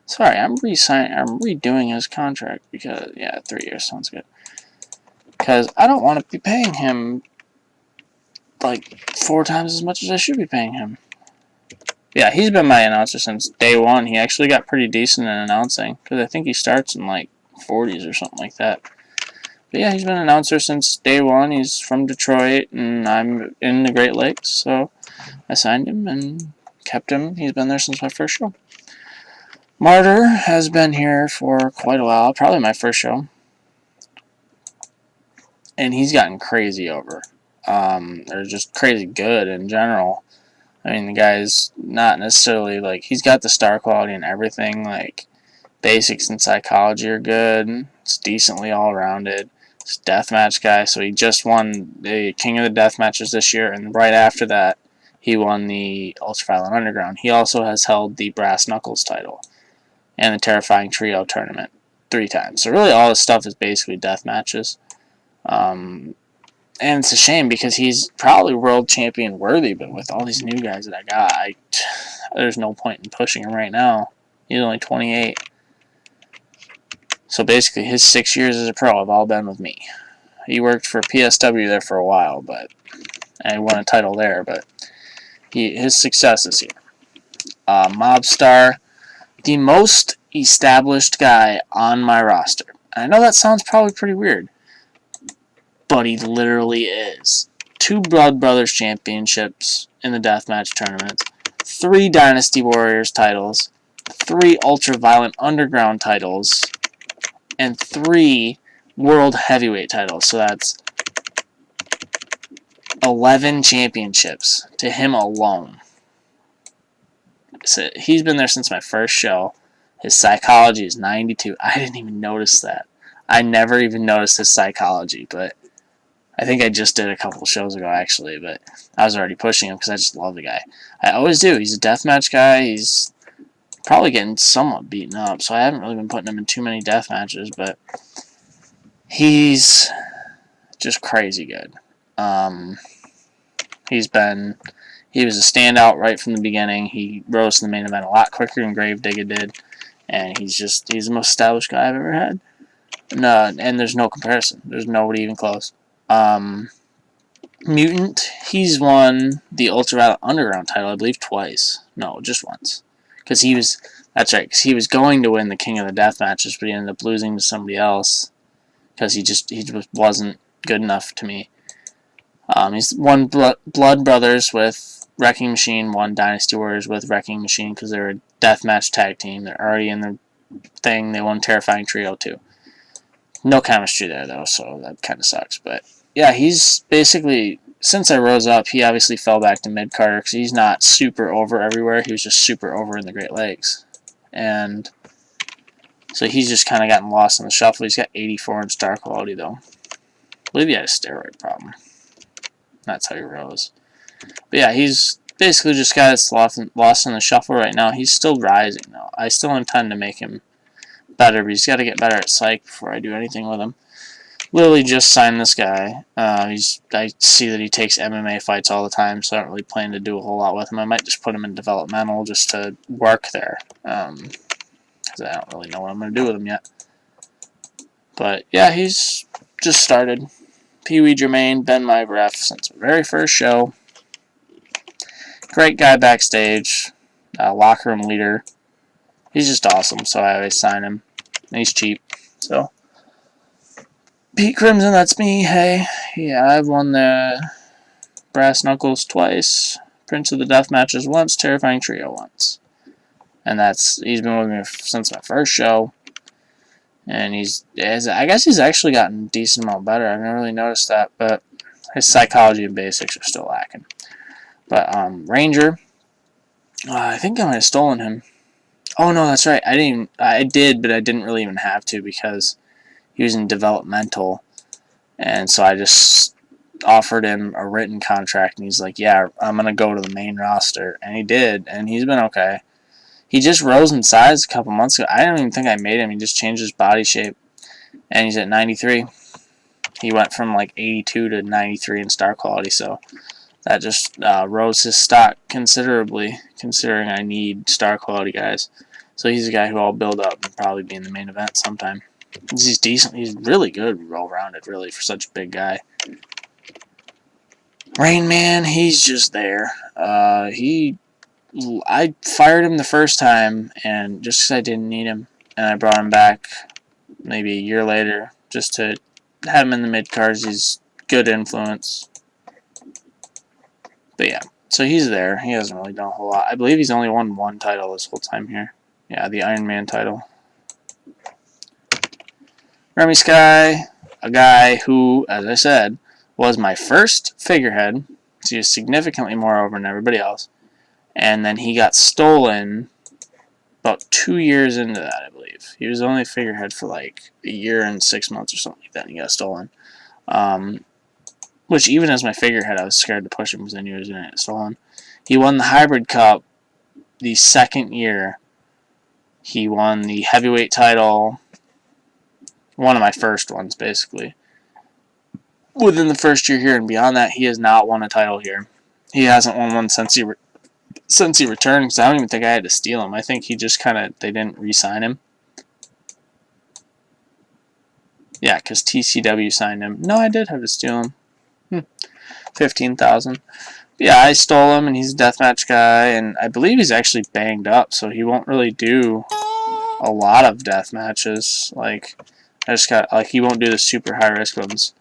Sorry, I'm redoing his contract because, yeah, 3 years sounds good. Because I don't want to be paying him like 4 times as much as I should be paying him. Yeah, he's been my announcer since day one. He actually got pretty decent in announcing because I think he starts in like 40s or something like that. But yeah, he's been an announcer since day one. He's from Detroit, and I'm in the Great Lakes, so I signed him and kept him. He's been there since my first show. Martyr has been here for quite a while, probably my first show. And he's gotten crazy over. They're just crazy good in general. I mean, the guy's not necessarily, like, he's got the star quality and everything. Like, basics and psychology are good. It's decently all-rounded. He's a deathmatch guy, so he just won the King of the Deathmatches this year, and right after that, he won the Ultraviolent Underground. He also has held the Brass Knuckles title and the Terrifying Trio tournament 3 times. So really all his stuff is basically deathmatches. And it's a shame because he's probably world champion worthy, but with all these new guys that I got, there's no point in pushing him right now. He's only 28. So basically his 6 years as a pro have all been with me. He worked for PSW there for a while, and he won a title there, but his success is here. Mobstar, the most established guy on my roster. I know that sounds probably pretty weird, but he literally is. 2 Blood Brothers championships in the deathmatch tournaments, 3 Dynasty Warriors titles, 3 Ultraviolent Underground titles, and 3 World Heavyweight titles. So that's 11 championships to him alone. So he's been there since my first show. His psychology is 92. I didn't even notice that. I never even noticed his psychology, but I think I just did a couple shows ago, actually, but I was already pushing him because I just love the guy. I always do. He's a deathmatch guy. He's probably getting somewhat beaten up, so I haven't really been putting him in too many deathmatches, but he's just crazy good. He was a standout right from the beginning. He rose to the main event a lot quicker than Gravedigger did, and he's the most established guy I've ever had. No, and there's no comparison. There's nobody even close. Mutant, he's won the Ultraviolent Underground title, I believe, twice. No, just once. That's right, because he was going to win the King of the Deathmatches, but he ended up losing to somebody else because he just wasn't good enough to me. He's won Blood Brothers with Wrecking Machine, won Dynasty Warriors with Wrecking Machine because they're a deathmatch tag team. They're already in the thing. They won Terrifying Trio too. No chemistry there though, so that kind of sucks. But yeah, he's basically, since I rose up, he obviously fell back to mid-carder because he's not super over everywhere. He was just super over in the Great Lakes. And So he's just kind of gotten lost in the shuffle. He's got 84 in star quality, though. I believe he had a steroid problem. That's how he rose. But yeah, he's basically just got lost in the shuffle right now. He's still rising, though. I still intend to make him better, but he's got to get better at psych before I do anything with him. Literally just signed this guy. I see that he takes MMA fights all the time, so I don't really plan to do a whole lot with him. I might just put him in developmental just to work there, because I don't really know what I'm going to do with him yet. But yeah, he's just started. Pee Wee Jermaine, been my ref since the very first show. Great guy backstage, locker room leader. He's just awesome, so I always sign him. And he's cheap, so. Pete Crimson, that's me. Hey, yeah, I've won the Brass Knuckles twice, Prince of the Death Matches once, Terrifying Trio once, and he's been with me since my first show. And I guess he's actually gotten a decent amount better. I never really noticed that, but his psychology and basics are still lacking. But Ranger, I think I might have stolen him. Oh no, that's right. I did, but I didn't really even have to because he was in developmental, and so I just offered him a written contract, and he's like, yeah, I'm going to go to the main roster, and he did, and he's been okay. He just rose in size a couple months ago. I don't even think I made him. He just changed his body shape, and he's at 93. He went from like 82 to 93 in star quality, so that just rose his stock considerably, considering I need star quality guys. So he's a guy who I'll build up and probably be in the main event sometime. He's decent. He's really good, well-rounded, really, for such a big guy. Rain Man, he's just there. I fired him the first time, and just because I didn't need him, and I brought him back maybe a year later just to have him in the mid-cards. He's good influence. But yeah, so he's there. He hasn't really done a whole lot. I believe he's only won one title this whole time here. Yeah, the Iron Man title. Remy Sky, a guy who, as I said, was my first figurehead. So he was significantly more over than everybody else. And then he got stolen about 2 years into that, I believe. He was only figurehead for like a year and 6 months or something like that, and he got stolen. Which, even as my figurehead, I was scared to push him because I knew he was going to get stolen. He won the Hybrid Cup the second year. He won the heavyweight title. One of my first ones, basically. Within the first year here, and beyond that, he has not won a title here. He hasn't won one since he returned, because I don't even think I had to steal him. I think he just they didn't re-sign him. Yeah, because TCW signed him. No, I did have to steal him. 15,000. Yeah, I stole him, and he's a deathmatch guy, and I believe he's actually banged up, so he won't really do a lot of death matches. Like, he won't do the super high risk ones.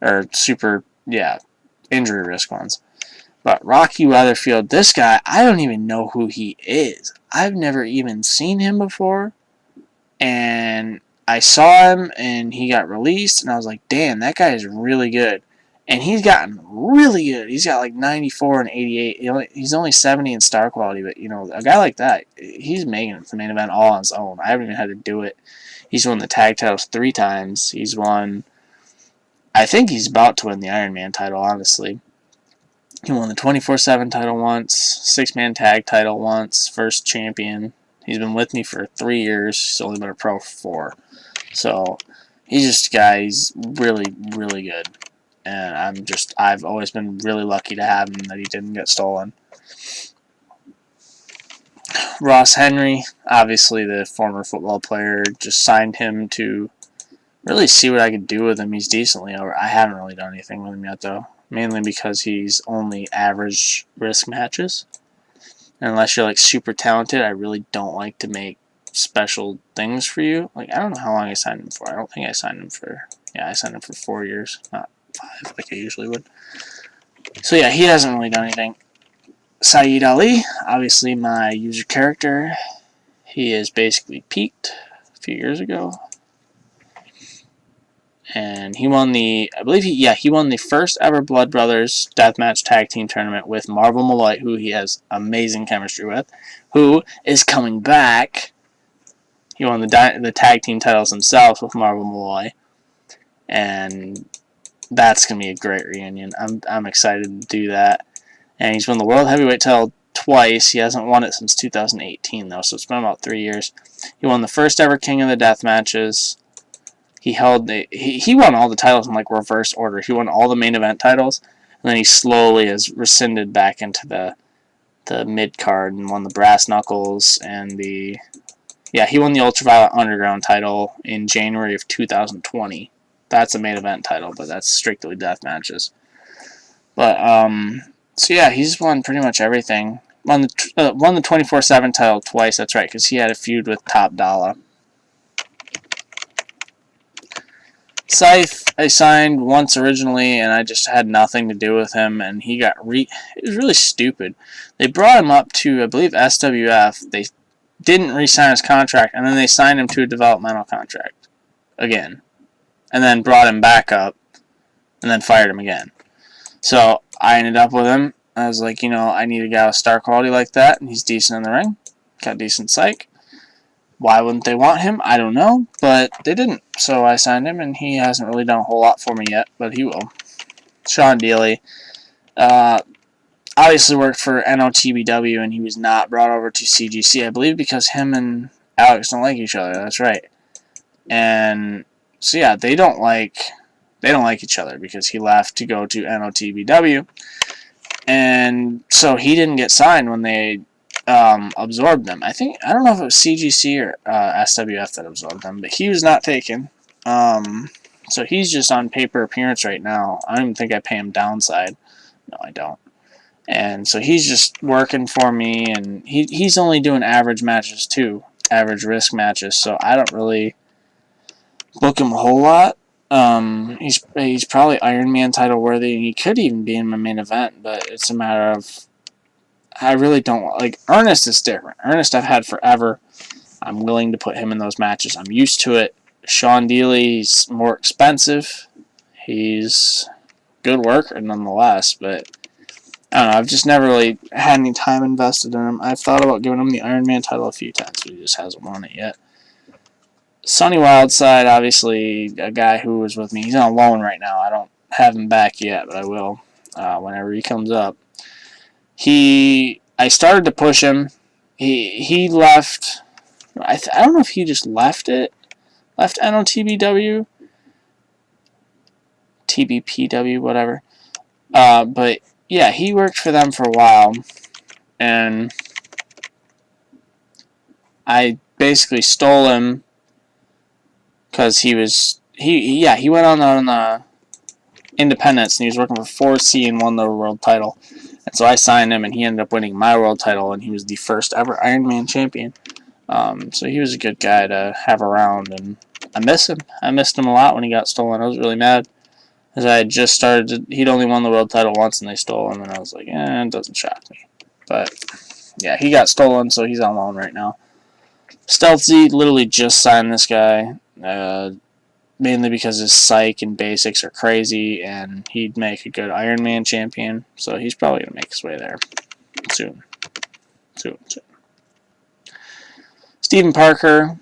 Or super, yeah, injury risk ones. But Rocky Weatherfield, this guy, I don't even know who he is. I've never even seen him before. And I saw him, and he got released, and I was like, damn, that guy is really good. And he's gotten really good. He's got like 94 and 88. He's only 70 in star quality, but, a guy like that, he's making it to the main event all on his own. I haven't even had to do it. He's won the tag titles 3 times. I think he's about to win the Iron Man title, honestly. He won the 24/7 title once, 6-man tag title once, first champion. He's been with me for 3 years. He's only been a pro for 4. So, he's just a guy, he's really, really good. And I've always been really lucky to have him, that he didn't get stolen. Ross Henry, obviously the former football player, just signed him to really see what I could do with him. He's decently over. I haven't really done anything with him yet, though. Mainly because he's only average risk matches. And unless you're like super talented, I really don't like to make special things for you. Like, I don't know how long I signed him for. I don't think I signed him for... Yeah, I signed him for 4 years, not 5 like I usually would. So yeah, he hasn't really done anything. Syed Ali, obviously my user character. He is basically peaked a few years ago. And he won he won the first ever Blood Brothers Deathmatch Tag Team Tournament with Marvel Malloy, who he has amazing chemistry with, who is coming back. He won the tag team titles himself with Marvel Malloy, and that's gonna be a great reunion. I'm excited to do that. And he's won the World Heavyweight title twice. He hasn't won it since 2018 though, so it's been about 3 years. He won the first ever King of the Death matches. He won all the titles in like reverse order. He won all the main event titles, and then he slowly has rescinded back into the mid card and won the brass knuckles and he won the Ultraviolet Underground title in January of 2020. That's a main event title, but that's strictly death matches. But so yeah, he's won pretty much everything. Won the 24/7 title twice. That's right, because he had a feud with Top Dollar. Scythe, I signed once originally, and I just had nothing to do with him, and he got it was really stupid. They brought him up to, I believe, SWF. They didn't re-sign his contract, and then they signed him to a developmental contract again, and then brought him back up, and then fired him again. So I ended up with him. I was like, I need a guy with star quality like that, and he's decent in the ring. Got decent psych. Why wouldn't they want him? I don't know, but they didn't. So I signed him, and he hasn't really done a whole lot for me yet, but he will. Sean Daly obviously worked for NOTBW, and he was not brought over to CGC, I believe, because him and Alex don't like each other. That's right. And so yeah, they don't like each other because he left to go to NOTBW, and so he didn't get signed when they absorbed them. I don't know if it was CGC or SWF that absorbed them, but he was not taken. So he's just on paper appearance right now. I don't even think I pay him downside. No, I don't. And so he's just working for me, and he's only doing average matches too, average risk matches. So I don't really book him a whole lot. He's probably Iron Man title worthy, and he could even be in my main event. But it's a matter of I really don't like Ernest is different. Ernest I've had forever. I'm willing to put him in those matches. I'm used to it. Sean Dealey's more expensive. He's good worker nonetheless, but I don't know. I've just never really had any time invested in him. I've thought about giving him the Iron Man title a few times, but he just hasn't won it yet. Sonny Wildside, obviously a guy who was with me. He's on loan right now. I don't have him back yet, but I will whenever he comes up. I started to push him. He left. I don't know if he just left NOTBW, TBPW, whatever. But yeah, he worked for them for a while, and I basically stole him because he went on the Independence, and he was working for 4C and won the world title. And so I signed him, and he ended up winning my world title, and he was the first ever Iron Man champion. So he was a good guy to have around, and I miss him. I missed him a lot when he got stolen. I was really mad, as I had just started. He'd only won the world title once, and they stole him, and I was like, it doesn't shock me. But yeah, he got stolen, so he's on loan right now. Stealth Z literally just signed this guy, mainly because his psych and basics are crazy, and he'd make a good Iron Man champion, so he's probably going to make his way there soon. Stephen Parker,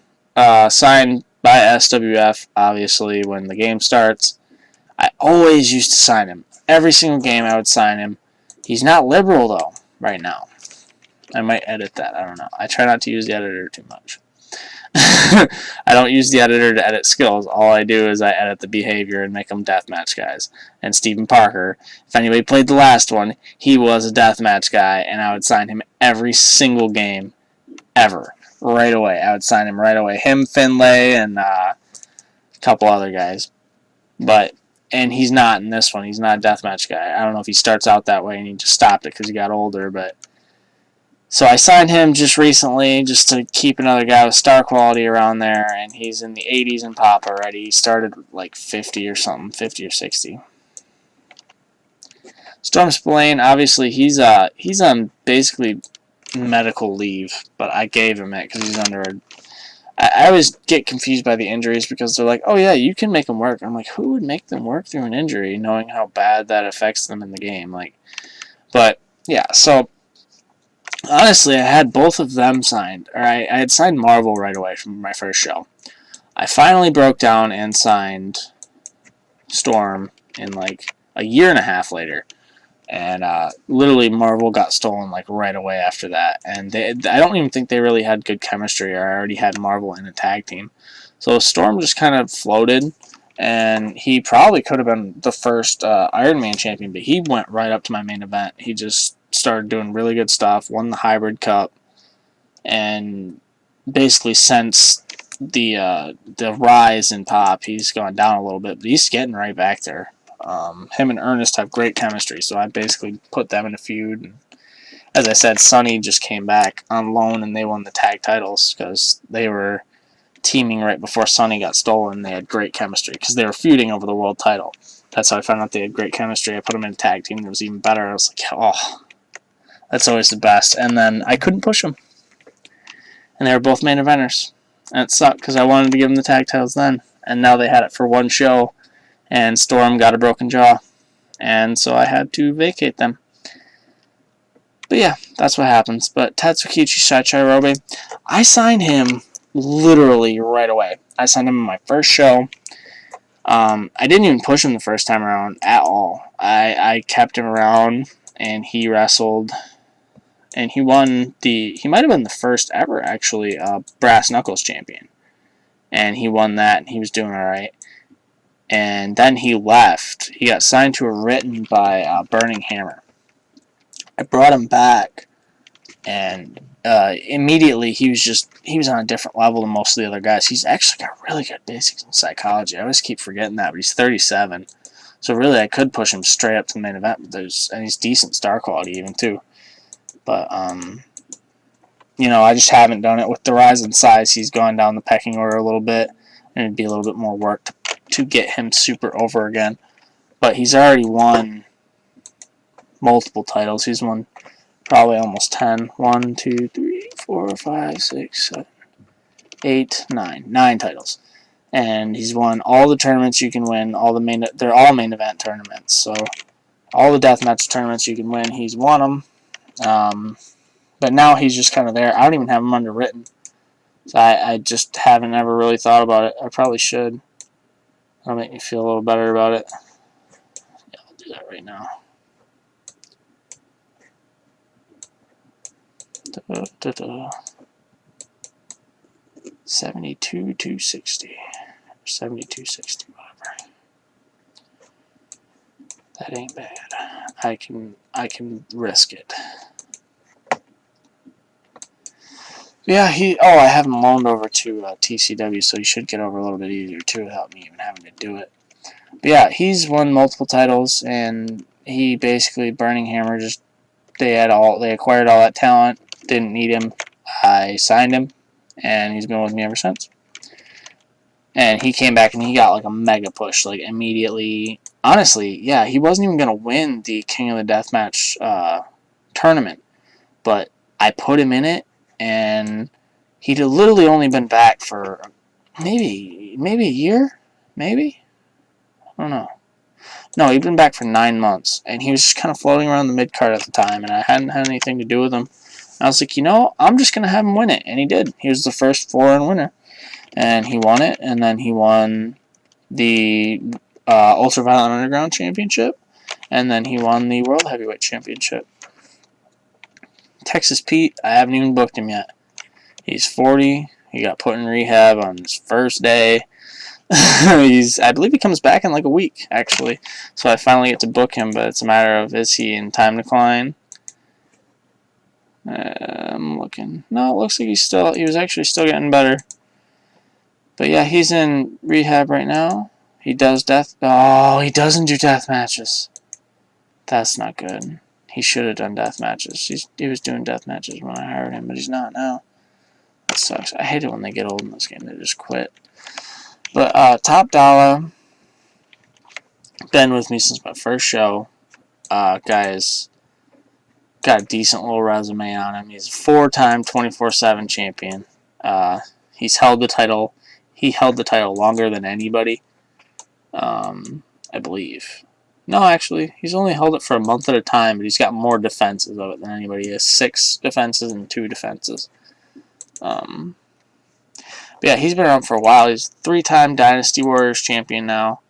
signed by SWF, obviously, when the game starts. I always used to sign him. Every single game I would sign him. He's not liberal, though, right now. I might edit that. I don't know. I try not to use the editor too much. I don't use the editor to edit skills. All I do is I edit the behavior and make them deathmatch guys. And Stephen Parker, if anybody played the last one, he was a deathmatch guy, and I would sign him every single game ever. Right away. I would sign him right away. Him, Finlay, and a couple other guys. And he's not in this one. He's not a deathmatch guy. I don't know if he starts out that way and he just stopped it because he got older, but so I signed him just recently just to keep another guy with star quality around there, and he's in the 80s in pop already. He started like 50 or something, 50 or 60. Storm Spillane, obviously he's on basically medical leave, but I gave him it because he's under I always get confused by the injuries because they're like, oh yeah, you can make them work. I'm like, who would make them work through an injury, knowing how bad that affects them in the game? But yeah, so Honestly, I had both of them signed. Or I had signed Marvel right away from my first show. I finally broke down and signed Storm in like a year and a half later. And literally Marvel got stolen like right away after that. And I don't even think they really had good chemistry. I already had Marvel in a tag team. So Storm just kind of floated. And he probably could have been the first Iron Man champion, but he went right up to my main event. He just started doing really good stuff, won the Hybrid Cup, and basically since the rise in pop, he's gone down a little bit, but he's getting right back there. Him and Ernest have great chemistry, so I basically put them in a feud. And as I said, Sonny just came back on loan, and they won the tag titles because they were teaming right before Sonny got stolen. They had great chemistry because they were feuding over the world title. That's how I found out they had great chemistry. I put them in a tag team, and it was even better. I was like, oh, that's always the best. And then I couldn't push them, and they were both main eventers. And it sucked because I wanted to give them the tag titles then. And now they had it for one show, and Storm got a broken jaw. And so I had to vacate them. But yeah, that's what happens. But Tatsukichi Shaichairobe, I signed him literally right away. I signed him in my first show. I didn't even push him the first time around at all. I kept him around, and he wrestled. And he won he might have been the first ever, actually, Brass Knuckles champion. And he won that, and he was doing alright. And then he left. He got signed to a written by Burning Hammer. I brought him back, and immediately he was on a different level than most of the other guys. He's actually got really good basics in psychology. I always keep forgetting that, but he's 37. So really I could push him straight up to the main event, and he's decent star quality even too. But I just haven't done it. With the rise in size, he's gone down the pecking order a little bit, and it'd be a little bit more work to get him super over again. But he's already won multiple titles. He's won probably almost 10. 1, 2, 3, 4, 5, 6, 7, 8, 9. 9 titles. And he's won all the tournaments you can win. They're all main event tournaments. So all the deathmatch tournaments you can win, he's won them. But now he's just kind of there. I don't even have him underwritten. So I just haven't ever really thought about it. I probably should. That'll make me feel a little better about it. Yeah, I'll do that right now. 72,260. 72,60, whatever. That ain't bad. I can risk it. Yeah, I have him loaned over to TCW, so he should get over a little bit easier too without me even having to do it. But yeah, he's won multiple titles, and he basically, Burning Hammer, they acquired all that talent, didn't need him. I signed him, and he's been with me ever since. And he came back and he got like a mega push, like immediately. Honestly, yeah, he wasn't even gonna win the King of the Deathmatch tournament, but I put him in it, and he'd literally only been back for maybe a year, maybe. I don't know. No, he'd been back for 9 months, and he was just kind of floating around the mid card at the time, and I hadn't had anything to do with him. I was like, I'm just gonna have him win it, and he did. He was the first foreign winner, and he won it, and then he won the Ultraviolet Underground Championship, and then he won the World Heavyweight Championship. Texas Pete, I haven't even booked him yet. He's 40. He got put in rehab on his first day. I believe he comes back in like a week, actually. So I finally get to book him, but it's a matter of, is he in time decline? I'm looking. No, it looks like he was actually still getting better. But yeah, he's in rehab right now. He does he doesn't do death matches. That's not good. He should have done death matches. He was doing death matches when I hired him, but he's not now. That sucks. I hate it when they get old in this game. They just quit. But Top Dollar, been with me since my first show. Guy's got a decent little resume on him. He's a 4-time 24/7 champion. He's held the title. He held the title longer than anybody, I believe. No, actually, he's only held it for a month at a time, but he's got more defenses of it than anybody. He has 6 defenses and 2 defenses. But yeah, he's been around for a while. He's 3-time Dynasty Warriors champion now.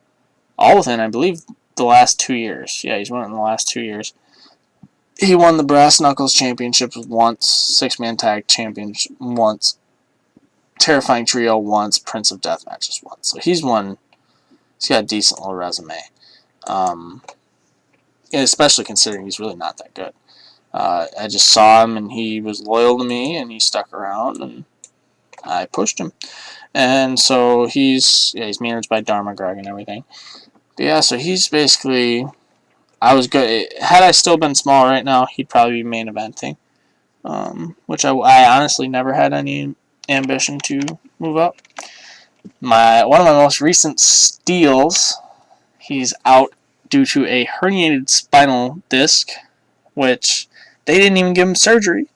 All within, I believe, the last 2 years. Yeah, he's won it in the last 2 years. He won the Brass Knuckles Championships once, 6-man tag championship once, Terrifying Trio once, Prince of Death Matches once. So he's got a decent little resume. Especially considering he's really not that good. I just saw him and he was loyal to me and he stuck around and I pushed him. And so he's managed by Dharma Greg and everything. But yeah, so he's basically, I was good. Had I still been small right now, he'd probably be main eventing. Which I honestly never had any ambition to move up. One of my most recent steals, he's out due to a herniated spinal disc, which they didn't even give him surgery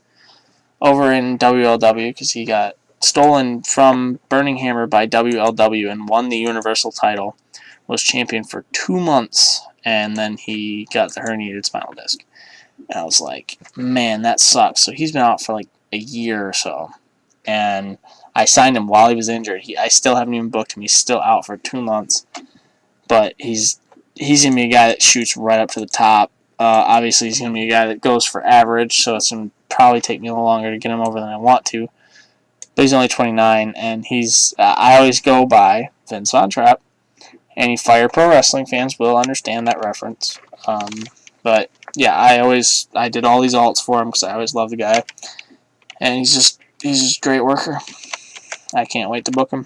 over in WLW because he got stolen from Burning Hammer by WLW and won the Universal title, was champion for 2 months, and then he got the herniated spinal disc. And I was like, man, that sucks. So he's been out for like a year or so. And I signed him while he was injured. I still haven't even booked him. He's still out for 2 months. But he's going to be a guy that shoots right up to the top. Obviously, he's going to be a guy that goes for average, so it's going to probably take me a little longer to get him over than I want to. But he's only 29, and I always go by Vince Von Trapp. Any Fire Pro Wrestling fans will understand that reference. But yeah, I did all these alts for him because I always loved the guy, and he's just a great worker. I can't wait to book him.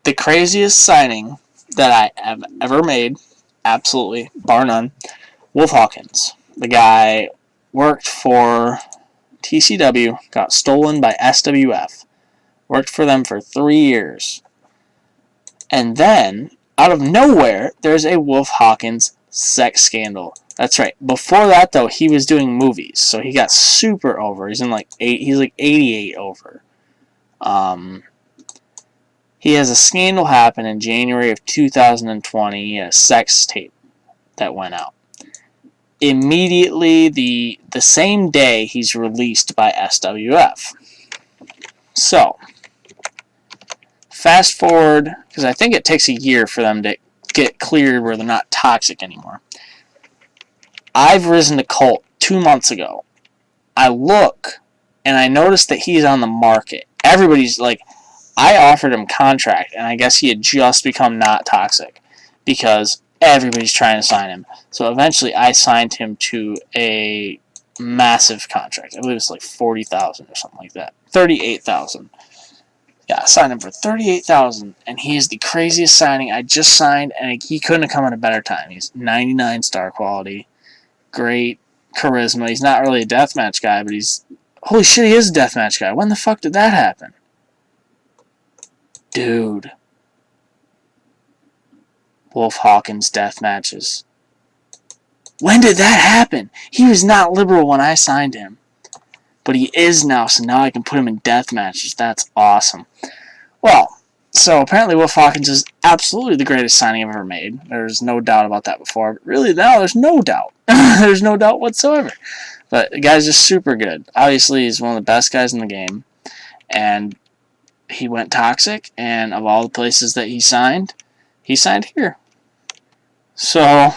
The craziest signing that I have ever made, absolutely, bar none, Wolf Hawkins. The guy worked for TCW, got stolen by SWF, worked for them for 3 years, and then, out of nowhere, there's a Wolf Hawkins sex scandal. That's right. Before that, though, he was doing movies, so he got super over. He's like 88 over. He has a scandal happen in January of 2020. He had a sex tape that went out. Immediately, the same day, he's released by SWF. So, fast forward, because I think it takes a year for them to get cleared where they're not toxic anymore. I've risen to Colt 2 months ago. I look, and I notice that he's on the market. Everybody's like, I offered him contract, and I guess he had just become not toxic because everybody's trying to sign him. So eventually I signed him to a massive contract. I believe it's like $40,000 or something like that. $38,000. Yeah, I signed him for $38,000, and he is the craziest signing I just signed, and he couldn't have come at a better time. He's 99 star quality, great charisma. He's not really a deathmatch guy, but holy shit, he is a deathmatch guy. When the fuck did that happen? Dude. Wolf Hawkins death matches. When did that happen? He was not liberal when I signed him. But he is now, so now I can put him in death matches. That's awesome. Well, so apparently Wolf Hawkins is absolutely the greatest signing I've ever made. There's no doubt about that before. But really, now there's no doubt. There's no doubt whatsoever. But the guy's just super good. Obviously, he's one of the best guys in the game. And he went toxic, and of all the places that he signed here. So,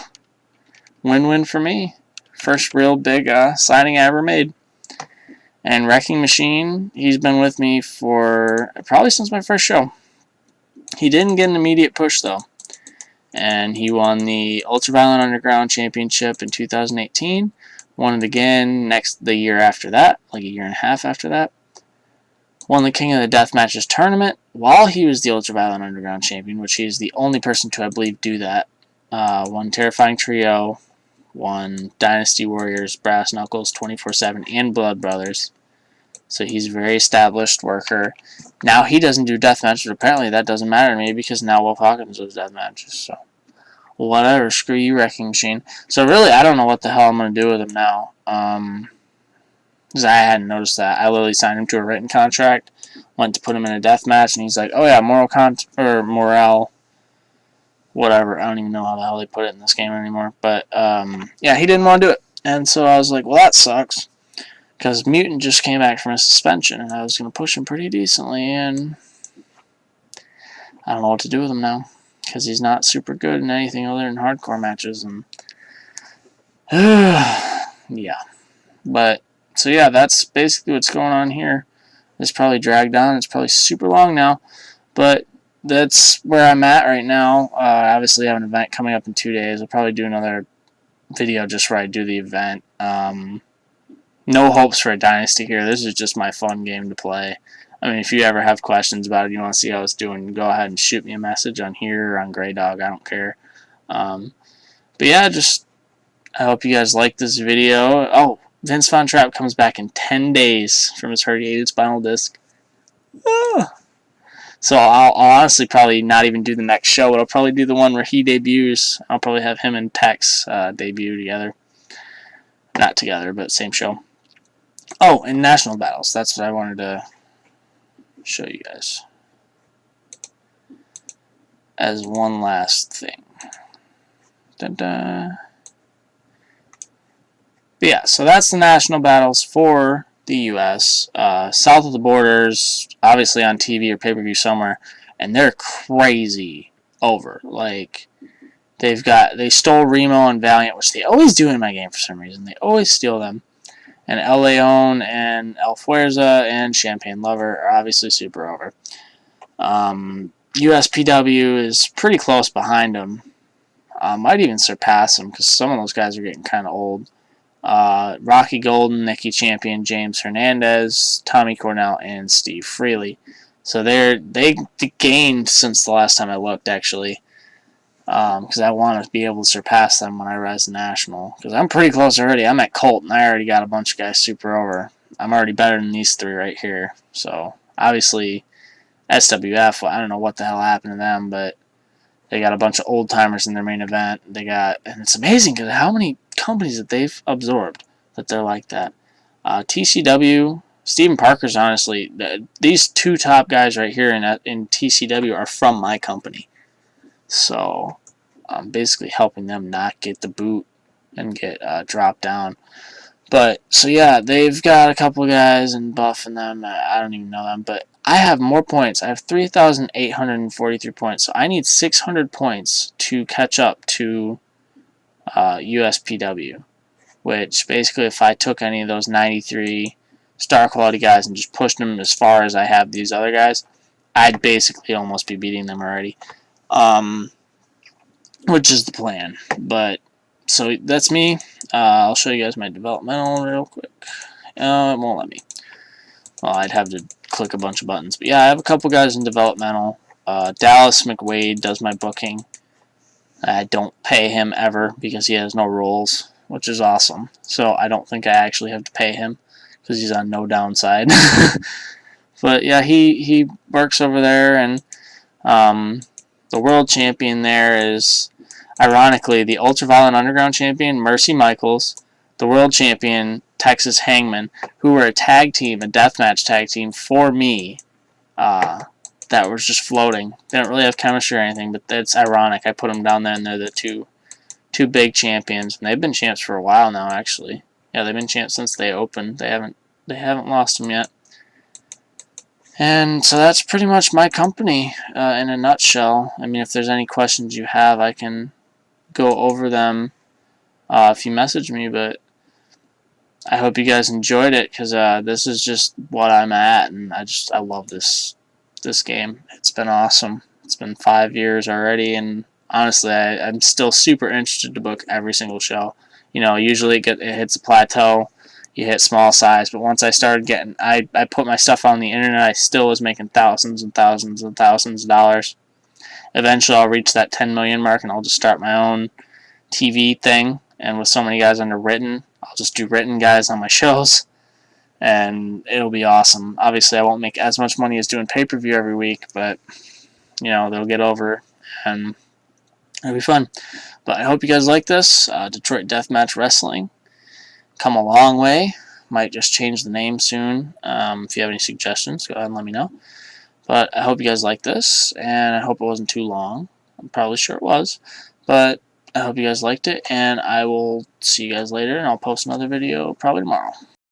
win-win for me. First real big signing I ever made. And Wrecking Machine, he's been with me for probably since my first show. He didn't get an immediate push, though. And he won the Ultraviolent Underground Championship in 2018. Won it again the year after that, like a year and a half after that. Won the King of the Death Matches tournament while he was the Ultraviolent Underground Champion, which he is the only person to, I believe, do that. Won Terrifying Trio, won Dynasty Warriors, Brass Knuckles, 24/7, and Blood Brothers. So he's a very established worker. Now he doesn't do death matches, but apparently that doesn't matter to me because now Wolf Hawkins does death matches. So whatever, screw you, Wrecking Machine. So really, I don't know what the hell I'm going to do with him now. Because I hadn't noticed that. I literally signed him to a written contract, went to put him in a death match, and he's like, oh yeah, Morale whatever. I don't even know how the hell they put it in this game anymore. But yeah, he didn't want to do it. And so I was like, well, that sucks. Because Mutant just came back from a suspension, and I was going to push him pretty decently, and I don't know what to do with him now. Because he's not super good in anything other than hardcore matches. And yeah. But, so yeah, that's basically what's going on here. This probably dragged on. It's probably super long now. But that's where I'm at right now. Obviously, I have an event coming up in 2 days. I'll probably do another video just where I do the event. No hopes for a dynasty here. This is just my fun game to play. I mean, if you ever have questions about it, you want to see how it's doing, go ahead and shoot me a message on here or on Grey Dog. I don't care. But yeah, I hope you guys like this video. Oh, Vince Von Trapp comes back in 10 days from his herniated spinal disc. So I'll honestly probably not even do the next show, but I'll probably do the one where he debuts. I'll probably have him and Tex debut together. Not together, but same show. Oh, and National Battles. That's what I wanted to show you guys as one last thing. But yeah, so that's the National Battles for the U.S. South of the borders, obviously on TV or pay-per-view somewhere, and they're crazy over. Like, they stole Remo and Valiant, which they always do in my game for some reason. They always steal them. And El Leon and El Fuerza and Champagne Lover are obviously super over. USPW is pretty close behind them. Might even surpass them because some of those guys are getting kind of old. Rocky Golden, Nicky Champion, James Hernandez, Tommy Cornell, and Steve Freely. So they gained since the last time I looked, actually. Because I want to be able to surpass them when I rise to National. Because I'm pretty close already. I'm at Colt, and I already got a bunch of guys super over. I'm already better than these three right here. So, obviously, SWF, I don't know what the hell happened to them, but they got a bunch of old-timers in their main event. And it's amazing because how many companies that they've absorbed that they're like that. TCW, Steven Parker's honestly, these two top guys right here in TCW are from my company. So, I'm basically helping them not get the boot and get dropped down. But, so yeah, they've got a couple of guys and buffing them. I don't even know them, but I have more points. I have 3,843 points. So, I need 600 points to catch up to USPW. Which, basically, if I took any of those 93 star quality guys and just pushed them as far as I have these other guys, I'd basically almost be beating them already. Which is the plan. But, so that's me. I'll show you guys my developmental real quick. It won't let me. Well, I'd have to click a bunch of buttons. But yeah, I have a couple guys in developmental. Dallas McWade does my booking. I don't pay him ever because he has no roles, which is awesome. So I don't think I actually have to pay him because he's on no downside. But yeah, he works over there, and the world champion there is, ironically, the Ultraviolet Underground champion, Mercy Michaels, the world champion, Texas Hangman, who were a tag team, a deathmatch tag team for me, that was just floating. They don't really have chemistry or anything, but it's ironic. I put them down there, and they're the two big champions, and they've been champs for a while now, actually. Yeah, they've been champs since they opened. They haven't lost them yet. And so that's pretty much my company in a nutshell. I mean, if there's any questions you have, I can go over them if you message me, but I hope you guys enjoyed it because this is just what I'm at, and I love this game. It's been awesome. It's been 5 years already, and honestly, I'm still super interested to book every single show. You know, usually it hits a plateau. You hit small size, but once I started getting, I put my stuff on the internet, I still was making thousands and thousands and thousands of dollars. Eventually, I'll reach that 10 million mark, and I'll just start my own TV thing. And with so many guys under written, I'll just do written guys on my shows, and it'll be awesome. Obviously, I won't make as much money as doing pay-per-view every week, but you know, they'll get over, and it'll be fun. But I hope you guys like this. Detroit Deathmatch Wrestling. Come a long way. Might just change the name soon. If you have any suggestions, go ahead and let me know. But I hope you guys like this, and I hope it wasn't too long. I'm probably sure it was. But I hope you guys liked it, and I will see you guys later, and I'll post another video probably tomorrow.